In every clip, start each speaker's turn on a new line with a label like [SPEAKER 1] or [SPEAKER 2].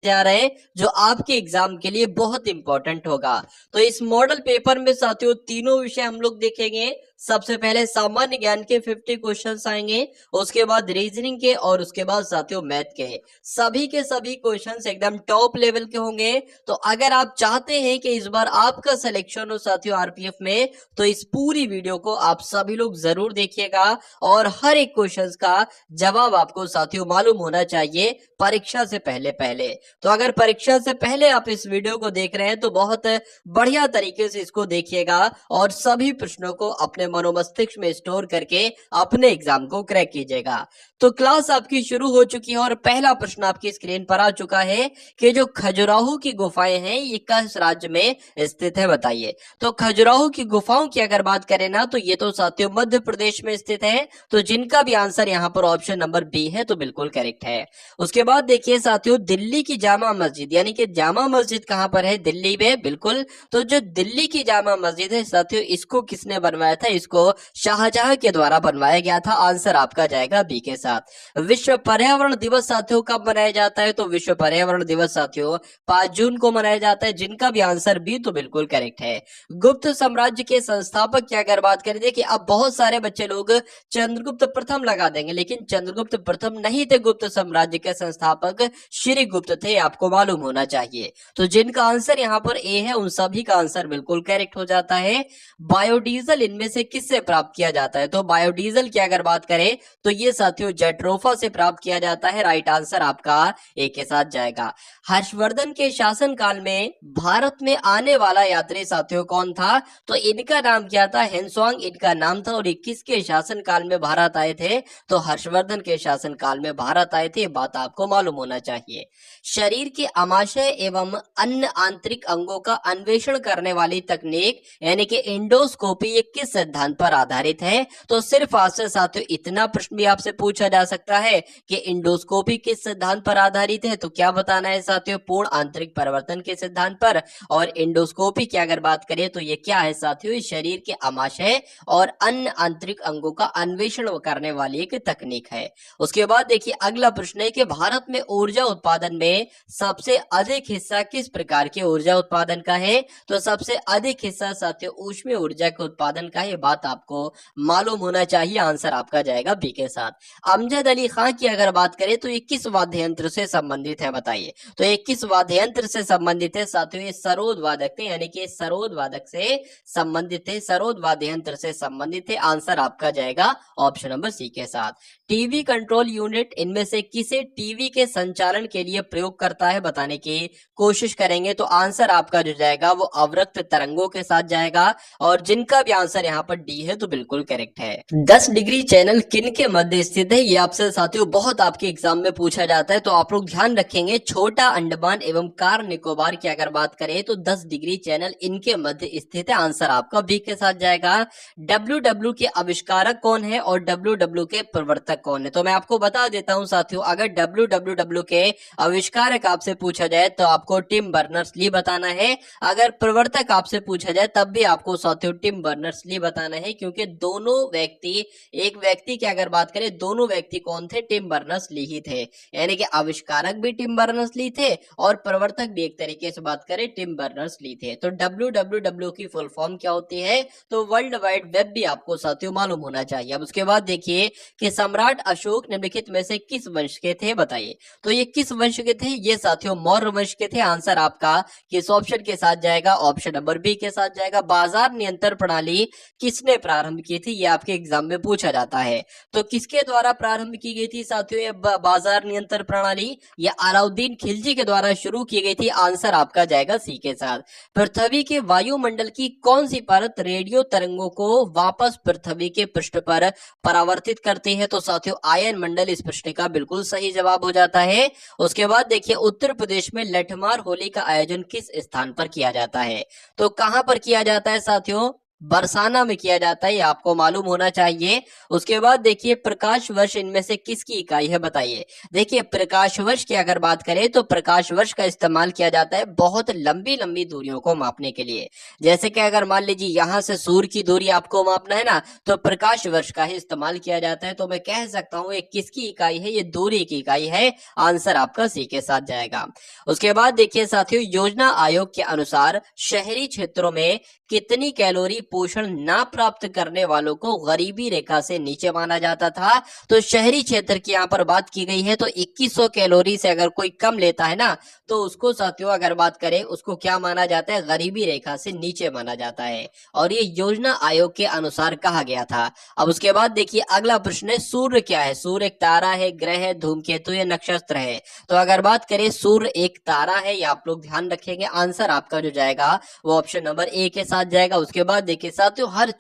[SPEAKER 1] जा रहे हैं जो आपके एग्जाम के लिए बहुत इंपॉर्टेंट होगा। तो इस मॉडल पेपर में साथियों तीनों विषय हम लोग देखेंगे। सबसे पहले सामान्य ज्ञान के 50 क्वेश्चंस आएंगे, उसके बाद रीजनिंग के और उसके बाद साथियों मैथ के। सभी के सभी क्वेश्चंस एकदम टॉप लेवल के होंगे। तो अगर आप चाहते हैं कि इस बार आपका सिलेक्शन हो साथियों आरपीएफ में, तो इस पूरी वीडियो को आप सभी लोग जरूर देखिएगा और हर एक क्वेश्चंस का जवाब आपको साथियों मालूम होना चाहिए परीक्षा से पहले पहले। तो अगर परीक्षा से पहले आप इस वीडियो को देख रहे हैं तो बहुत बढ़िया तरीके से इसको देखिएगा और सभी प्रश्नों को अपने मनोमस्तिष्क में स्टोर करके अपने एग्जाम को क्रैक कीजिएगा। तो क्लास आपकी शुरू हो चुकी है और पहला प्रश्न आपकी स्क्रीन पर आ चुका है कि जो खजुराहो की गुफाएं हैं ये किस राज्य में स्थित है, बताइए। तो खजुराहो की गुफाओं की अगर बात करें ना तो ये तो साथियों मध्य प्रदेश में स्थित है। तो जिनका भी आंसर यहाँ पर ऑप्शन नंबर बी है तो बिल्कुल करेक्ट है। उसके बाद देखिए साथियों दिल्ली की जामा मस्जिद, यानी कि जामा मस्जिद कहां पर है, दिल्ली में, बिल्कुल। तो जो दिल्ली की जामा मस्जिद है साथियों इसको किसने बनवाया था, इसको शाहजहां के द्वारा बनवाया गया था। आंसर आपका जाएगा बी के साथ। विश्व पर्यावरण दिवस साथियों कब मनाया जाता है, तो विश्व पर्यावरण दिवस साथियों 5 जून को मनाया जाता है। जिनका भी आंसर बी तो बिल्कुल करेक्ट है। गुप्त साम्राज्य के संस्थापक की अगर बात करें, देखिए अब बहुत सारे बच्चे लोग चंद्रगुप्त प्रथम लगा देंगे, लेकिन चंद्रगुप्त प्रथम नहीं थे। गुप्त साम्राज्य के संस्थापक श्री गुप्त थे, आपको मालूम होना चाहिए। तो जिनका आंसर यहाँ पर ए है उन सभी का आंसर बिल्कुल करेक्ट हो जाता है। बायोडीजल इनमें से किससे प्राप्त किया जाता है, तो बायोडीजल की अगर बात करें तो ये साथियों जेट्रोफा से प्राप्त किया जाता है। राइट आंसर आपका ए के साथ जाएगा। हर्षवर्धन के शासनकाल में भारत में आने वाला यात्री साथियों कौन था, तो इनका नाम क्या था, हेनसोंग इनका नाम था। और 21 के शासनकाल में भारत आए थे, तो हर्षवर्धन के शासनकाल में भारत आए थे, बात आपको मालूम होना चाहिए। शरीर के आमाशय एवं अन्य आंतरिक अंगों का अन्वेषण करने वाली तकनीक यानी कि इंडोस्कोपी ये किस सिद्धांत पर आधारित है, तो सिर्फ आपसे साथियों इतना प्रश्न भी आपसे पूछा जा सकता है कि इंडोस्कोपी किस सिद्धांत पर आधारित है, तो क्या बताना है साथियों, पूर्ण आंतरिक परिवर्तन के सिद्धांत पर। और इंडोस्कोपी की अगर बात करें तो ये क्या है साथियों, शरीर के आमाशय और अन्य आंतरिक अंगों का अन्वेषण करने वाली एक तकनीक है। उसके बाद देखिए अगला प्रश्न है कि भारत में ऊर्जा उत्पादन में सबसे अधिक हिस्सा किस प्रकार के ऊर्जा उत्पादन का है, तो सबसे अधिक हिस्सा साथियों ऊष्मीय ऊर्जा के उत्पादन का है, बात आपको मालूम होना चाहिए। आंसर आपका जाएगा बी के साथ। अमजद अली खां की अगर बात करें तो ये किस वाद्य यंत्र से संबंधित है, बताइए। तो ये किस वाद्य यंत्र से संबंधित है साथियों, ये सरोद वादक थे, यानी कि सरोद वादक से संबंधित है, सरोद वाद्य यंत्र से संबंधित है। आंसर आपका जाएगा ऑप्शन नंबर सी के साथ। टीवी कंट्रोल यूनिट इनमें से किसे टीवी के संचालन के लिए प्रयोग करता है, बताने की कोशिश करेंगे। तो आंसर आपका जो जाएगा वो अवरक्त तरंगों के साथ जाएगा। और जिनका भी आंसर यहाँ पर डी है तो बिल्कुल करेक्ट है। 10 डिग्री चैनल किन के मध्य स्थित है, ये आपसे साथियों बहुत आपके एग्जाम में पूछा जाता है। तो आप लोग ध्यान रखेंगे, छोटा अंडमान एवं कार निकोबार की अगर बात करें तो 10 डिग्री चैनल इनके मध्य स्थित है। आंसर आपका बी के साथ जाएगा। डब्ल्यू के आविष्कारक कौन है और डब्ल्यू के प्रवर्तक कौन है, तो मैं आपको बता देता हूं साथियों, अगर डब्ल्यू के आविष्कारक आपसे पूछा जाए तो आपको टिम बर्नर्स-ली बताना है। अगर प्रवर्तक आपसे पूछा जाए तब भी आपको साथियों टिम बर्नर्स-ली बताना है, क्योंकि दोनों व्यक्ति, एक व्यक्ति की अगर बात करें, दोनों व्यक्ति कौन थे, टिम बर्नर्स-ली ही थे। यानी कि आविष्कारक भी टिम बर्नर्स-ली थे और प्रवर्तक भी एक तरीके से बात करें टिम बर्नर्स-ली थे। तो डब्ल्यू की फुल फॉर्म क्या होती है, तो वर्ल्ड वाइड वेब भी आपको साथियों मालूम होना चाहिए। अब उसके बाद देखिए कि सम्राट अशोक निम्नलिखित में से किस वंश के थे, बताइए। तो ये किस वंश के थे, ये साथियों मौर्य वंश के थे। आंसर आपका किस ऑप्शन के साथ जाएगा, ऑप्शन नंबर बी के साथ जाएगा। बाजार नियंत्रण प्रणाली किसने प्रारंभ की थी, ये आपके एग्जाम में पूछा जाता है। तो किसके द्वारा प्रारंभ की गई थी साथियों ये बाजार नियंत्रण प्रणाली, ये अलाउद्दीन खिलजी के द्वारा शुरू की गई थी। आंसर आपका जाएगा सी के साथ। पृथ्वी के वायुमंडल की कौन सी परत रेडियो तरंगों को वापस पृथ्वी के पृष्ठ पर परावर्तित करती है, तो साथियों आयन मंडल इस प्रश्न का बिल्कुल सही जवाब हो जाता है। उसके बाद देखिए उत्तर प्रदेश में लठमार होली का आयोजन किस स्थान पर किया जाता है, तो कहां पर किया जाता है साथियों, बरसाना में किया जाता है, ये आपको मालूम होना चाहिए। उसके बाद देखिए प्रकाश वर्ष इनमें से किसकी इकाई है बताइए। देखिए प्रकाश वर्ष की अगर बात करें तो प्रकाश वर्ष का इस्तेमाल किया जाता है बहुत लंबी लंबी दूरियों को मापने के लिए। जैसे कि अगर मान लीजिए यहां से सूर्य की दूरी आपको मापना है ना, तो प्रकाश वर्ष का ही इस्तेमाल किया जाता है। तो मैं कह सकता हूं ये किसकी इकाई है, ये दूरी की इकाई है। आंसर आपका सी के साथ जाएगा। उसके बाद देखिए साथियों, योजना आयोग के अनुसार शहरी क्षेत्रों में कितनी कैलोरी पोषण ना प्राप्त करने वालों को गरीबी रेखा से नीचे माना जाता था। तो शहरी क्षेत्र की यहाँ पर बात की गई है, तो 2100 कैलोरी से अगर कोई कम लेता है ना, तो उसको साथियों अगर बात करें उसको क्या माना जाता है, गरीबी रेखा से नीचे माना जाता है। और ये योजना आयोग के अनुसार कहा गया था। अब उसके बाद देखिए अगला प्रश्न है, सूर्य क्या है। सूर्य एक तारा है, ग्रह है, धूमकेतु या नक्षत्र है। तो अगर बात करें सूर्य एक तारा है, ये आप लोग ध्यान रखेंगे। आंसर आपका जो जाएगा वो ऑप्शन नंबर ए के साथ जाएगा। उसके बाद देखिए साथियों, हर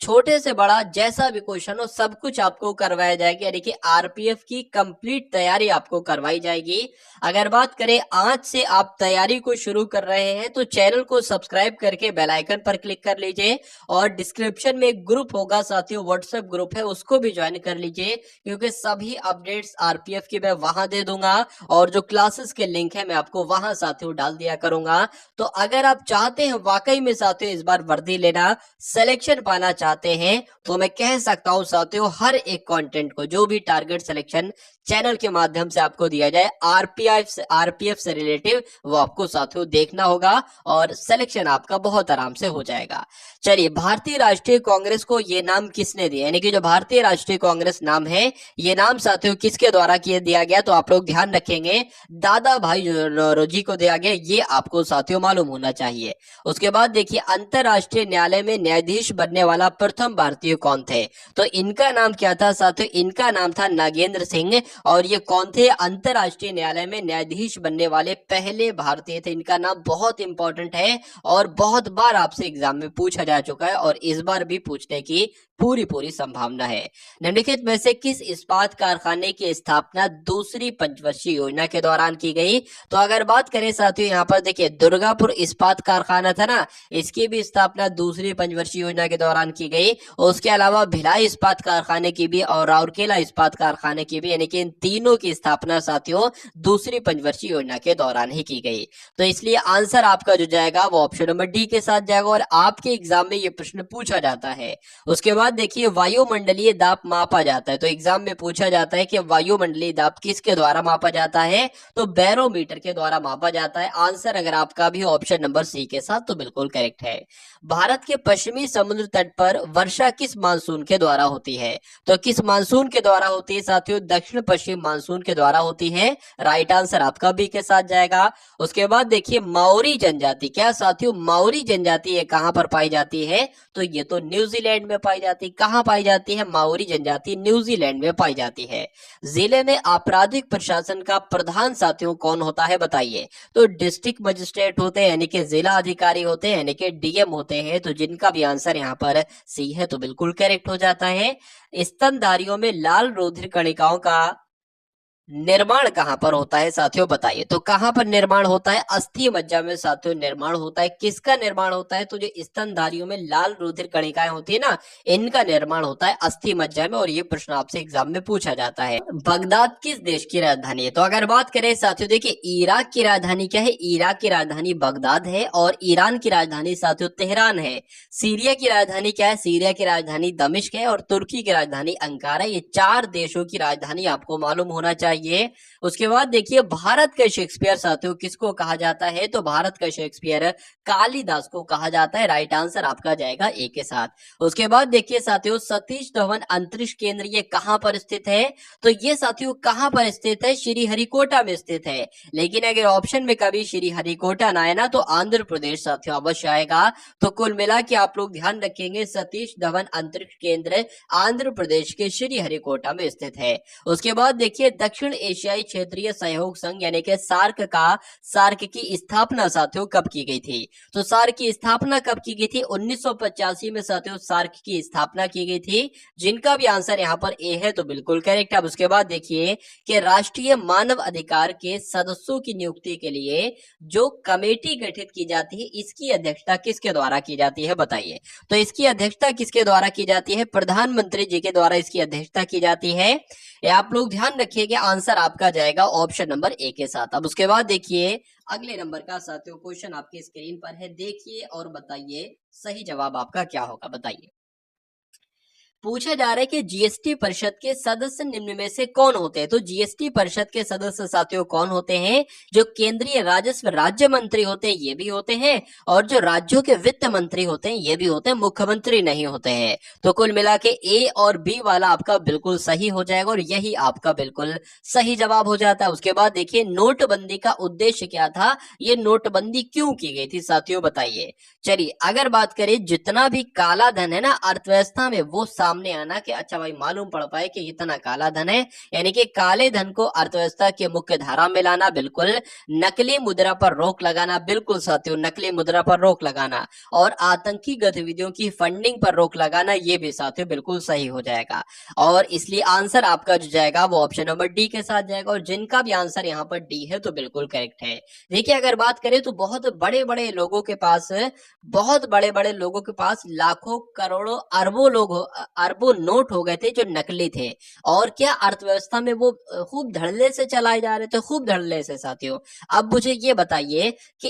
[SPEAKER 1] छोटे से बड़ा जैसा भी क्वेश्चन हो सब कुछ आपको करवाया जाएगा, यानी कि आरपीएफ की कंप्लीट तैयारी आपको करवाई जाएगी। अगर बात करें आज से आप तैयारी को शुरू कर रहे हैं तो चैनल को सब्सक्राइब करके बेल आइकन पर क्लिक कर लीजिए, और डिस्क्रिप्शन में एक ग्रुप होगा साथियों, व्हाट्सएप ग्रुप है, उसको भी ज्वाइन कर लीजिए, क्योंकि सभी अपडेट्स आरपीएफ की मैं वहां दे दूंगा, और जो क्लासेस के लिंक है मैं आपको वहां साथियों डाल दिया करूंगा। तो अगर आप चाहते हैं वाकई में साथियों इस बार वर्दी लेना, सिलेक्शन पाना चाहते हैं, तो मैं कह सकता हूं साथियों हर एक कंटेंट को, जो भी टारगेट सिलेक्शन चैनल के माध्यम से आपको दिया जाए आरपीएफ से रिलेटिव, वो आपको साथियों देखना होगा और सिलेक्शन आपका बहुत आराम से हो जाएगा। चलिए, भारतीय राष्ट्रीय कांग्रेस को ये नाम किसने दिया, यानी कि जो भारतीय राष्ट्रीय कांग्रेस नाम है, ये नाम साथियों किसके द्वारा दिया गया, तो आप लोग ध्यान रखेंगे दादा भाई नौरोजी को दिया गया, ये आपको साथियों मालूम होना चाहिए। उसके बाद देखिए अंतरराष्ट्रीय न्यायालय में न्यायाधीश बनने वाला प्रथम भारतीय कौन थे, तो इनका नाम क्या था साथियों, इनका नाम था नागेंद्र सिंह, और ये कौन थे, अंतरराष्ट्रीय न्यायालय में न्यायाधीश बनने वाले पहले भारतीय थे। इनका नाम बहुत इंपॉर्टेंट है और बहुत बार आपसे एग्जाम में पूछा जा चुका है, और इस बार भी पूछने की पूरी संभावना है। निम्नलिखित में से किस इस्पात कारखाने की स्थापना दूसरी पंचवर्षीय योजना के दौरान की गई, तो अगर बात करें साथियों यहाँ पर देखिए दुर्गापुर इस्पात कारखाना था ना, इसकी भी स्थापना दूसरी पंचवर्षीय योजना के दौरान की गई। उसके अलावा भिलाई इस्पात कारखाने की भी और राउरकेला इस्पात कारखाने की भी, यानी कि इन तीनों की स्थापना साथियों दूसरी पंचवर्षीय योजना के दौरान ही की गई। तो इसलिए आंसर आपका जो जाएगा वो ऑप्शन नंबर डी के साथ जाएगा, और आपके एग्जाम में ये प्रश्न पूछा जाता है। उसके बाद देखिए वायुमंडलीय दाब मापा जाता है, तो एग्जाम में पूछा जाता है कि वायुमंडलीय दाब किसके द्वारा मापा जाता है, तो बैरोमीटर के द्वारा मापा जाता है। आंसर अगर आपका भी ऑप्शन नंबर सी के साथ, तो बिल्कुल करेक्ट है। भारत के पश्चिमी समुद्र तट पर वर्षा किस मानसून के द्वारा होती है, तो किस मानसून के द्वारा होती है साथियों, दक्षिण पश्चिम मानसून के द्वारा होती है। राइट आंसर आपका बी के साथ जाएगा। उसके बाद देखिए माओरी जनजाति, क्या साथियों माओरी जनजाति ये कहां पर पाई जाती है, तो ये तो न्यूजीलैंड में पाई जाती है। कहां पाई जाती है माओरी जनजाति, न्यूजीलैंड में पाई जाती है। जिले में आपराधिक प्रशासन का प्रधान साथियों कौन होता है बताइए, तो डिस्ट्रिक्ट मजिस्ट्रेट होते हैं, यानी कि जिला अधिकारी होते हैं, यानी कि डीएम होते हैं। तो जिनका भी आंसर यहाँ पर सी है, तो बिल्कुल करेक्ट हो जाता है। स्तनधारियों में लाल रुधिर कणिकाओं का निर्माण कहां पर होता है साथियों बताइए, तो कहां पर निर्माण होता है, अस्थि मज्जा में साथियों निर्माण होता है। किसका निर्माण होता है, तो जो स्तनधारियों में लाल रुधिर कणिकाएं होती है ना, इनका निर्माण होता है अस्थि मज्जा में, और ये प्रश्न आपसे एग्जाम में पूछा जाता है। बगदाद किस देश की राजधानी है, तो अगर बात करें साथियों देखिए इराक की राजधानी क्या है, इराक की राजधानी बगदाद है, और ईरान की राजधानी साथियों तेहरान है। सीरिया की राजधानी क्या है, सीरिया की राजधानी दमिश्क है, और तुर्की की राजधानी अंकारा। ये 4 देशों की राजधानी आपको मालूम होना चाहिए। उसके बाद देखिए भारत का शेक्सपियर साथियों किसको कहा जाता है, तो भारत का शेक्सपियर कालिदास को कहा जाता है। राइट आंसर आपका जाएगा ए के साथ। उसके बाद देखिए साथियों सतीश धवन अंतरिक्ष केंद्र ये कहां पर स्थित है, तो ये साथियों कहां पर स्थित है, श्रीहरिकोटा में स्थित है। लेकिन अगर ऑप्शन में कभी श्रीहरिकोटा ना आए ना, तो आंध्र प्रदेश साथियों अवश्य आएगा। तो कुल मिला के आप लोग ध्यान रखेंगे सतीश धवन अंतरिक्ष केंद्र आंध्र प्रदेश के श्रीहरिकोटा में स्थित है। उसके बाद देखिए दक्षिण दक्षिण एशियाई क्षेत्रीय सहयोग संघ यानी कि सार्क की स्थापना साथियों कब की गई थी? तो सार्क की स्थापना कब की गई थी? 1985 में साथियों सार्क की स्थापना की गई थी, जिनका भी आंसर यहाँ पर ए है तो बिल्कुल करेक्ट। अब उसके बाद देखिए कि राष्ट्रीय मानव अधिकार के सदस्यों की नियुक्ति के लिए जो कमेटी गठित की जाती है, इसकी अध्यक्षता किसके द्वारा की जाती है बताइए? तो इसकी अध्यक्षता किसके द्वारा की जाती है? प्रधानमंत्री जी के द्वारा इसकी अध्यक्षता की जाती है। ये आप लोग ध्यान रखिएगा, आंसर आपका जाएगा ऑप्शन नंबर ए के साथ। अब उसके बाद देखिए अगले नंबर का साथियों क्वेश्चन आपकी स्क्रीन पर है, देखिए और बताइए सही जवाब आपका क्या होगा, बताइए। पूछा जा रहा है कि जीएसटी परिषद के सदस्य निम्न में से कौन होते हैं? तो जीएसटी परिषद के सदस्य साथियों कौन होते हैं? जो केंद्रीय राजस्व राज्य मंत्री होते हैं ये भी होते हैं, और जो राज्यों के वित्त मंत्री होते हैं ये भी होते हैं, मुख्यमंत्री नहीं होते हैं। तो कुल मिला के ए और बी वाला आपका बिल्कुल सही हो जाएगा और यही आपका बिल्कुल सही जवाब हो जाता है। उसके बाद देखिए नोटबंदी का उद्देश्य क्या था, ये नोटबंदी क्यों की गई थी साथियों बताइए। चलिए अगर बात करें जितना भी काला धन है ना अर्थव्यवस्था में, वो सामने आना कि अच्छा भाई मालूम पड़ पाए कि इतना काला धन है, यानी कि काले धन को अर्थव्यवस्था के मुख्य धारा में लाना बिल्कुल, नकली मुद्रा पर रोक लगाना बिल्कुल साथियों, नकली मुद्रा पर रोक लगाना, और आतंकी गतिविधियों की फंडिंग पर रोक लगाना ये भी साथियों बिल्कुल सही हो जाएगा। और इसलिए आंसर आपका जो जाएगा वो ऑप्शन नंबर डी के साथ जाएगा, और जिनका भी आंसर यहाँ पर डी है तो बिल्कुल करेक्ट है। देखिए अगर बात करें तो बहुत बड़े बड़े लोगों के पास लाखों करोड़ों अरबों नोट हो गए थे जो नकली थे, और क्या अर्थव्यवस्था में वो खूब धड़ल्ले से चलाए जा रहे थे, खूब धड़ल्ले से साथियों। अब मुझे ये बताइए कि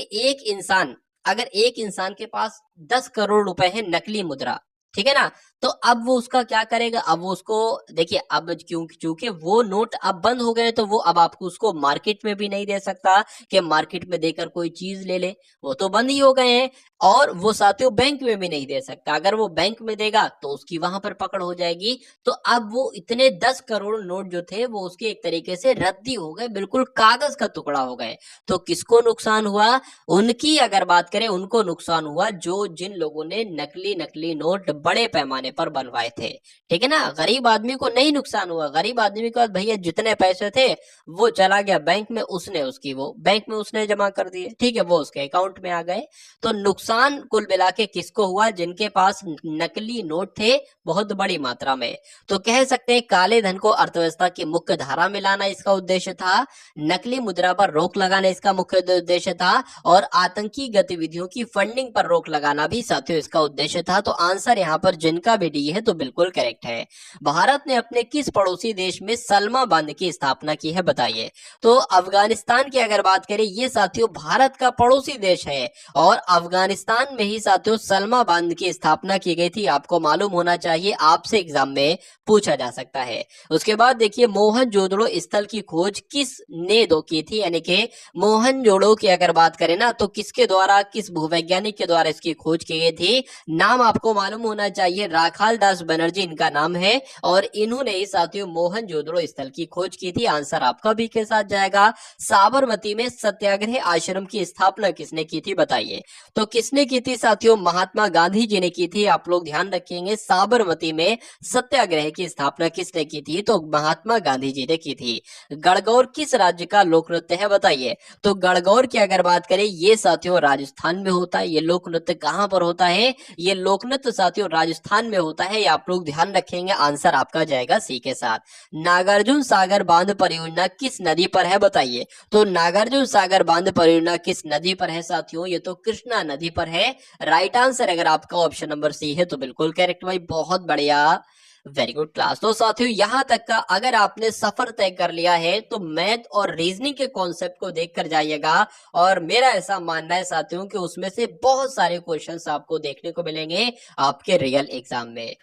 [SPEAKER 1] अगर एक इंसान के पास 10 करोड़ रुपए है नकली मुद्रा, ठीक है ना, तो अब वो उसका क्या करेगा? अब वो उसको देखिए, अब क्योंकि वो नोट अब बंद हो गए तो वो अब आपको उसको मार्केट में भी नहीं दे सकता कि मार्केट में देकर कोई चीज ले ले, वो तो बंद ही हो गए हैं। और वो साथियों बैंक में भी नहीं दे सकता, अगर वो बैंक में देगा तो उसकी वहां पर पकड़ हो जाएगी। तो अब वो इतने 10 करोड़ नोट जो थे वो उसके एक तरीके से रद्दी हो गए, बिल्कुल कागज का टुकड़ा हो गए। तो किसको नुकसान हुआ? उनकी अगर बात करें उनको नुकसान हुआ जो जिन लोगों ने नकली नोट बड़े पैमाने पर बनवाए थे, ठीक है ना। गरीब आदमी को नहीं नुकसान हुआ, गरीब आदमी के पास भैया जितने पैसे थे वो चला गया बैंक में, उसने जमा कर दिए, ठीक है, वो उसके अकाउंट में आ गए। तो नुकसान कुल मिला के किसको हुआ? जिनके पास नकली नोट थे बहुत बड़ी मात्रा में। तो कह सकते हैं काले धन को अर्थव्यवस्था की मुख्य धारा में लाना इसका उद्देश्य था, नकली मुद्रा पर रोक लगाना इसका मुख्य उद्देश्य था, और आतंकी गतिविधियों की फंडिंग पर रोक लगाना भी साथियों इसका उद्देश्य था। तो आंसर यहाँ पर जिनका भी डी है तो बिल्कुल करेक्ट है। भारत ने अपने किस पड़ोसी देश में सलमा बांध की स्थापना की है बताइए? तो अफगानिस्तान की अगर बात करें, ये साथियों भारत का पड़ोसी देश है, और अफगानिस्तान में ही साथियों सलमा बांध की स्थापना की गई थी। आपको मालूम होना चाहिए, आपसे एग्जाम में पूछा जा सकता है। उसके बाद देखिए मोहनजोदड़ो स्थल की खोज किसने की थी, यानी कि मोहनजोदड़ो की अगर बात करें ना तो किसके द्वारा, किस भूवैज्ञानिक के द्वारा इसकी खोज की गई थी? नाम आपको मालूम होना चाहिए, राखाल दास बनर्जी इनका नाम है, और इन्होंने ही साथियों मोहनजोदड़ो स्थल की खोज की थी। आंसर आपका भी के साथ जाएगा। साबरमती में सत्याग्रह आश्रम की स्थापना किसने की थी बताइए? तो किसने की थी साथियों? महात्मा गांधी जी ने की थी। आप लोग ध्यान रखेंगे, साबरमती में सत्याग्रह की स्थापना किसने की थी? तो महात्मा गांधी जी ने की थी। गणगौर किस राज्य का लोक नृत्य है बताइए? तो गणगौर की अगर बात करें, ये साथियों राजस्थान में होता है। ये लोक नृत्य कहां पर होता है? ये लोक नृत्य साथियों राजस्थान में होता है, ये आप लोग ध्यान रखेंगे। आंसर आपका जाएगा सी के साथ। नागार्जुन सागर बांध परियोजना किस नदी पर है बताइए? तो नागार्जुन सागर बांध परियोजना किस नदी पर है साथियों? ये तो कृष्णा नदी पर है। राइट आंसर अगर आपका ऑप्शन नंबर सी है तो बिल्कुल करेक्ट भाई, बहुत बढ़िया, वेरी गुड क्लास। तो साथियों यहां तक का अगर आपने सफर तय कर लिया है तो मैथ और रीजनिंग के कॉन्सेप्ट को देखकर जाइएगा, और मेरा ऐसा मानना है साथियों कि उसमें से बहुत सारे क्वेश्चंस आपको देखने को मिलेंगे आपके रियल एग्जाम में।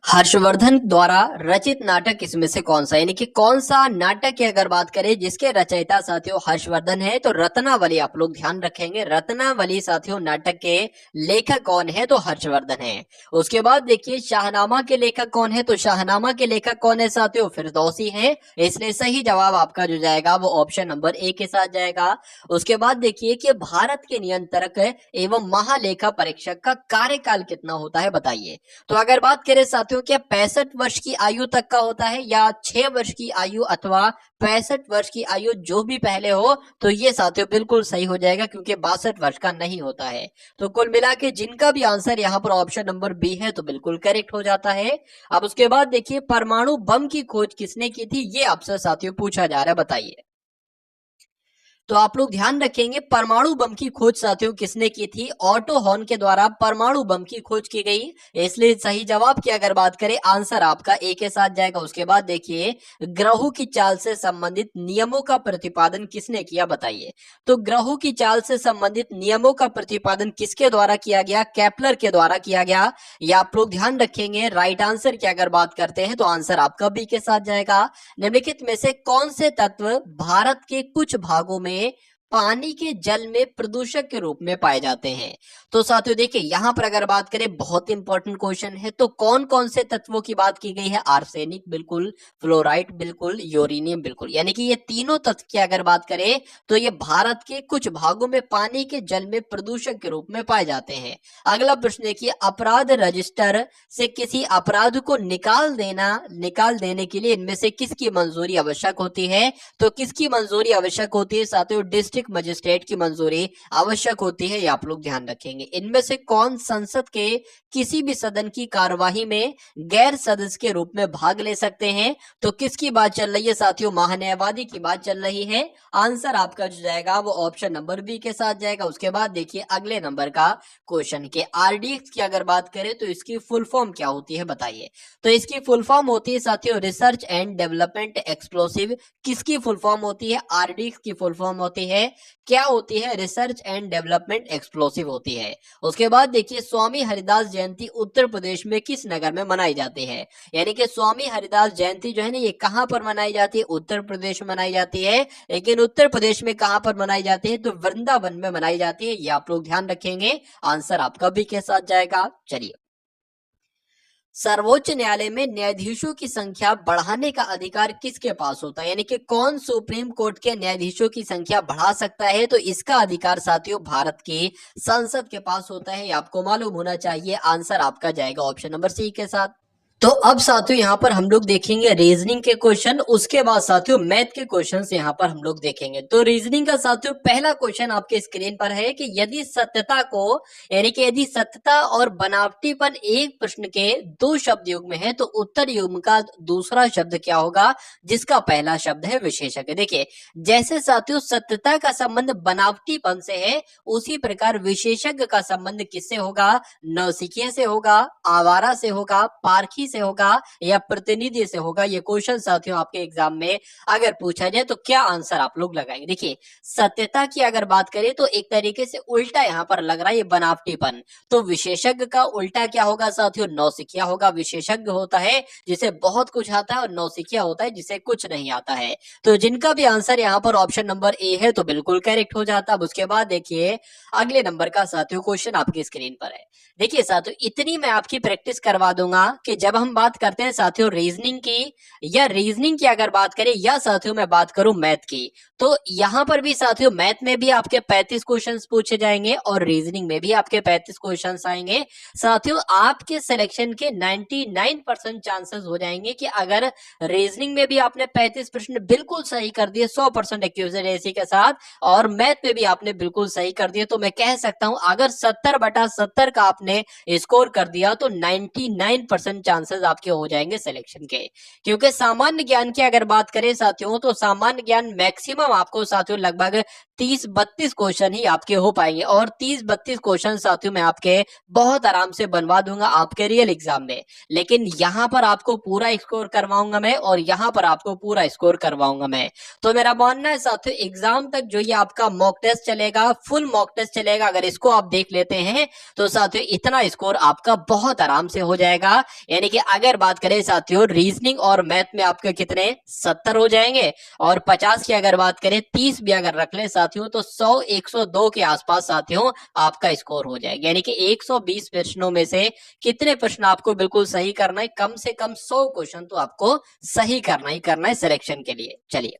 [SPEAKER 1] हर्षवर्धन द्वारा रचित नाटक इसमें से कौन सा, यानी कि कौन सा नाटक की अगर बात करें जिसके रचयिता साथियों हर्षवर्धन है? तो रत्नावली, आप लोग ध्यान रखेंगे, रत्नावली साथियों नाटक के लेखक कौन है? तो हर्षवर्धन है। उसके बाद देखिए शाहनामा के लेखक कौन है? तो शाहनामा के लेखक कौन है साथियों? फिरदौसी है। इसलिए सही जवाब आपका जो जाएगा वो ऑप्शन नंबर ए के साथ जाएगा। उसके बाद देखिए कि भारत के नियंत्रक एवं महालेखा परीक्षक का कार्यकाल कितना होता है बताइए? तो अगर बात करें साथियों साथियों क्या 65 वर्ष की आयु तक का होता है या 6 वर्ष की आयु अथवा 65 वर्ष की आयु जो भी पहले हो, तो ये साथियों बिल्कुल सही हो जाएगा क्योंकि 62 वर्ष का नहीं होता है। तो कुल मिला के जिनका भी आंसर यहाँ पर ऑप्शन नंबर बी है तो बिल्कुल करेक्ट हो जाता है। अब उसके बाद देखिए परमाणु बम की खोज किसने की थी, ये आपसे साथियों पूछा जा रहा है, बताइए। तो आप लोग ध्यान रखेंगे परमाणु बम की खोज साथियों किसने की थी, ऑटो हॉर्न के द्वारा परमाणु बम की खोज की गई। इसलिए सही जवाब की अगर बात करें आंसर आपका ए के साथ जाएगा। उसके बाद देखिए ग्रहों की चाल से संबंधित नियमों का प्रतिपादन किसने किया, बताइए। तो ग्रहों की चाल से संबंधित नियमों का प्रतिपादन किसके द्वारा किया गया, केपलर के द्वारा किया गया। या आप लोग ध्यान रखेंगे राइट आंसर की अगर बात करते हैं तो आंसर आपका बी के साथ जाएगा। निम्नलिखित में से कौन से तत्व भारत के कुछ भागों में पानी के जल में प्रदूषक के रूप में पाए जाते हैं। तो साथियों देखिए यहां पर अगर बात करें बहुत इंपॉर्टेंट क्वेश्चन है, तो कौन कौन से तत्वों की बात की गई है, आर्सेनिक बिल्कुल, फ्लोराइड बिल्कुल, यूरेनियम बिल्कुल, यानी कि ये तीनों तत्व की अगर बात करें तो ये भारत के कुछ भागों में पानी के जल में प्रदूषक के रूप में पाए जाते हैं। अगला प्रश्न देखिए अपराध रजिस्टर से किसी अपराध को निकाल देने के लिए इनमें से किसकी मंजूरी आवश्यक होती है। तो किसकी मंजूरी आवश्यक होती है साथियों, डिस्ट्रिक्ट मजिस्ट्रेट की मंजूरी आवश्यक होती है। ये आप लोग ध्यान रखेंगे। इनमें से कौन संसद के किसी भी सदन की कार्यवाही में गैर सदस्य के रूप में भाग ले सकते हैं। तो किसकी बात चल रही है साथियों, महान्यायवादी की बात चल रही है। आंसर आपका जो जाएगा वो ऑप्शन नंबर बी के साथ जाएगा। उसके बाद देखिए अगले नंबर का क्वेश्चन के आरडीएक्स की अगर बात करें तो इसकी फुल फॉर्म क्या होती है, बताइए। तो इसकी फुल फॉर्म होती है साथियों रिसर्च एंड डेवलपमेंट एक्सप्लोसिव। किसकी फुल फॉर्म होती है, आरडीएक्स की फुल फॉर्म होती है क्या होती है, रिसर्च एंड डेवलपमेंट एक्सप्लोसिव होती है। उसके बाद देखिए स्वामी हरिदास जयंती उत्तर प्रदेश में किस नगर में मनाई जाती है। यानी कि स्वामी हरिदास जयंती जो है ना ये कहां पर मनाई जाती है, उत्तर प्रदेश में मनाई जाती है। लेकिन उत्तर प्रदेश में कहां पर मनाई जाती है, तो वृंदावन में मनाई जाती है। ये आप लोग ध्यान रखेंगे। आंसर आपका बी के साथ जाएगा। चलिए सर्वोच्च न्यायालय में न्यायाधीशों की संख्या बढ़ाने का अधिकार किसके पास होता है, यानी कि कौन सुप्रीम कोर्ट के न्यायाधीशों की संख्या बढ़ा सकता है। तो इसका अधिकार साथियों भारत की संसद के पास होता है। आपको मालूम होना चाहिए। आंसर आपका जाएगा ऑप्शन नंबर सी के साथ। तो अब साथियों यहाँ पर हम लोग देखेंगे रीजनिंग के क्वेश्चन, उसके बाद साथियों मैथ के क्वेश्चंस यहाँ पर हम लोग देखेंगे। तो रीजनिंग का साथियों पहला क्वेश्चन आपके स्क्रीन पर है कि यदि सत्यता को यानी कि यदि सत्यता और बनावटीपन एक प्रश्न के दो शब्द युग्म में है तो उत्तर युग्म का दूसरा शब्द क्या होगा, जिसका पहला शब्द है विशेषज्ञ। देखिए जैसे साथियों सत्यता का संबंध बनावटीपन से है, उसी प्रकार विशेषज्ञ का संबंध किससे होगा, नौसिखिए से होगा, आवारा से होगा, पारखी से होगा या प्रतिनिधि से होगा। ये क्वेश्चन साथियों आपके एग्जाम में अगर पूछा जाए तो क्या आंसर आप लोग लगाएंगे। देखिए सत्यता की अगर बात करें तो एक तरीके से उल्टा यहाँ पर लग रहा है ये बनावटीपन। तो विशेषज्ञ का उल्टा क्या होगा साथियों, नौसिखिया होगा। विशेषज्ञ होता है जिसे बहुत कुछ आता है और नौसिखिया होता है जिसे कुछ नहीं आता है। तो जिनका भी आंसर यहाँ पर ऑप्शन नंबर ए है तो बिल्कुल करेक्ट हो जाता। अब उसके बाद देखिए अगले नंबर का साथियों क्वेश्चन आपकी स्क्रीन पर है। देखिए साथियों इतनी मैं आपकी प्रैक्टिस करवा दूंगा कि जब हम बात करते हैं साथियों रीजनिंग की या रीजनिंग की अगर बात करें या साथियों मैं बात करूं मैथ की, तो यहां पर भी साथियों मैथ में भी आपके 35 क्वेश्चंस पूछे जाएंगे और रीजनिंग में भी आपके 35 क्वेश्चंस आएंगे। साथियों आपके सिलेक्शन के 99% चांसेस हो जाएंगे कि अगर रीजनिंग में भी आपने 35 प्रश्न बिल्कुल सही कर दिए 100% एक्यूरेसी के साथ और मैथ में भी आपने बिल्कुल सही कर दिए, तो मैं कह सकता हूं अगर 70/70 का आपने स्कोर कर दिया तो 99% चांसेस आपके हो जाएंगे सिलेक्शन के। क्योंकि सामान्य ज्ञान की अगर बात करें साथियों तो सामान्य ज्ञान मैक्सिमम आपको साथियों लगभग 30-32 क्वेश्चन ही आपके हो पाएंगे और 30-32 क्वेश्चन साथियों मैं आपके बहुत आराम से बनवा दूंगा आपके रियल एग्जाम में। लेकिन यहाँ पर आपको पूरा स्कोर करवाऊंगा मैं और यहाँ पर आपको पूरा स्कोर करवाऊंगा मैं। तो मेरा मानना है साथियों एग्जाम तक जो ये आपका मॉक टेस्ट चलेगा, फुल मॉक टेस्ट चलेगा, अगर इसको आप देख लेते हैं तो साथियों इतना स्कोर आपका बहुत आराम से हो जाएगा। यानी कि अगर बात करें साथियों रीजनिंग और मैथ में आपके कितने 70 हो जाएंगे और 50 की अगर बात करें 30 भी अगर रख ले साथियों तो 100-102 के आसपास साथियों आपका स्कोर हो जाएगा। यानी कि 120 प्रश्नों में से कितने प्रश्न आपको बिल्कुल सही करना है, कम से कम 100 क्वेश्चन तो आपको सही करना ही करना है सिलेक्शन के लिए। चलिए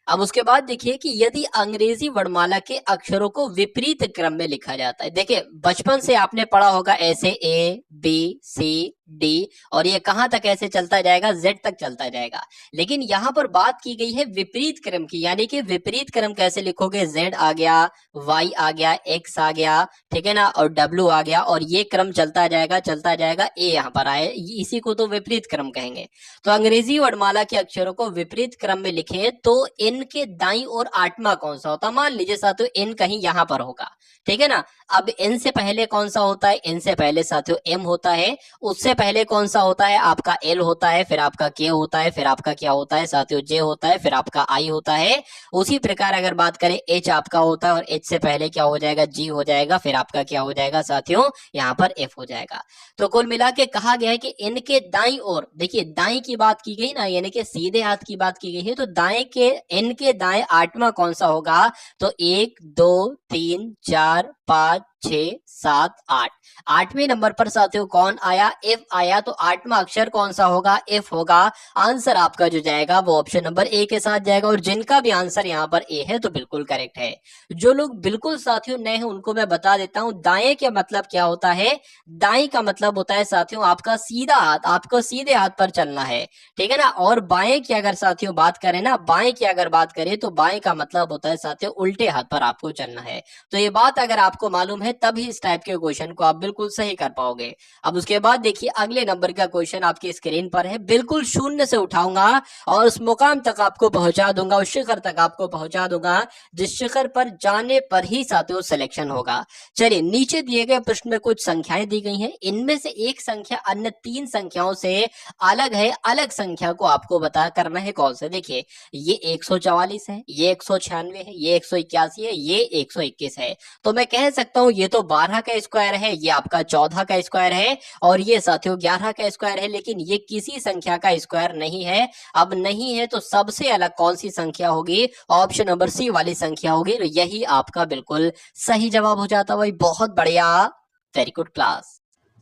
[SPEAKER 1] अब उसके बाद देखिए कि यदि अंग्रेजी वर्णमाला के अक्षरों को विपरीत क्रम में लिखा जाता है। देखिए बचपन से आपने पढ़ा होगा ऐसे A B C डी, और ये कहां तक ऐसे चलता जाएगा, जेड तक चलता जाएगा। लेकिन यहाँ पर बात की गई है विपरीत क्रम की, यानी कि विपरीत क्रम कैसे लिखोगे, जेड आ गया, वाई आ गया, एक्स आ गया, ठीक है ना, और डब्ल्यू आ गया, और ये क्रम चलता जाएगा, ए यहाँ पर आए, इसी को तो विपरीत क्रम कहेंगे। तो अंग्रेजी वर्णमाला के अक्षरों को विपरीत क्रम में लिखे तो इन के दाईं ओर आठवां कौन सा होता है। मान लीजिए साथियों इन कहीं यहाँ पर होगा, ठीक है ना। अब इन से पहले कौन सा होता है, इन से पहले साथियों एम होता है, उससे पहले कौन सा होता है, आपका एल होता है, फिर आपका के होता है, फिर आपका क्या होता है साथियों, जे होता है, फिर आपका आई होता है। उसी प्रकार अगर बात करें एच आपका होता है, और एच से पहले क्या हो जाएगा, जी हो जाएगा, फिर आपका क्या हो जाएगा साथियों, यहाँ पर एफ हो जाएगा। तो कुल मिला के कहा गया है कि इनके दाईं ओर, देखिए दाएं की बात की गई ना, यानी कि सीधे हाथ की बात की गई है, तो दाएं के इनके दाएं आठवां कौन सा होगा, तो 1 2 3 4 5 6 7 8, आठवें नंबर पर साथियों कौन आया, एफ आया। तो आठवां अक्षर कौन सा होगा, एफ होगा। आंसर आपका जो जाएगा वो ऑप्शन नंबर ए के साथ जाएगा, और जिनका भी आंसर यहाँ पर ए है तो बिल्कुल करेक्ट है। जो लोग बिल्कुल साथियों नए हैं उनको मैं बता देता हूं, दाएं का मतलब क्या होता है, दाएं का मतलब होता है साथियों आपका सीधा हाथ, आपको सीधे हाथ पर चलना है, ठीक है ना। और बाएं की अगर साथियों बात करें ना, बाएं की अगर बात करें तो बाएं का मतलब होता है साथियों उल्टे हाथ पर आपको चलना है। तो ये बात अगर आपको मालूम है तभी इस टाइप के क्वेश्चन को आप बिल्कुल सही कर पाओगे। अब उसके बाद देखिए अगले नंबर का क्वेश्चन आपकी स्क्रीन पर है, बिल्कुल शून्य से उठाऊंगा और उस मुकाम तक आपको पहुंचा दूंगा, उस शिखर तक आपको पहुंचा दूंगा जिस शिखर पर जाने पर ही साथियों सिलेक्शन होगा। चलिए नीचे दिए गए प्रश्न में कुछ संख्याएं दी गई हैं, इनमें से एक संख्या अन्य 3 संख्याओं से अलग है, अलग संख्या को आपको बता करना है कौन से। देखिए ये 144 है, ये 196 है, ये 181 है, ये 121 है। तो मैं कह सकता हूं ये तो 12 का स्क्वायर है, ये आपका 14 का स्क्वायर है, और ये साथियों 11 का स्क्वायर है, लेकिन ये किसी संख्या का स्क्वायर नहीं है। अब नहीं है तो सबसे अलग कौन सी संख्या होगी, ऑप्शन नंबर सी वाली संख्या होगी। तो यही आपका बिल्कुल सही जवाब हो जाता भाई, बहुत बढ़िया, वेरी गुड क्लास।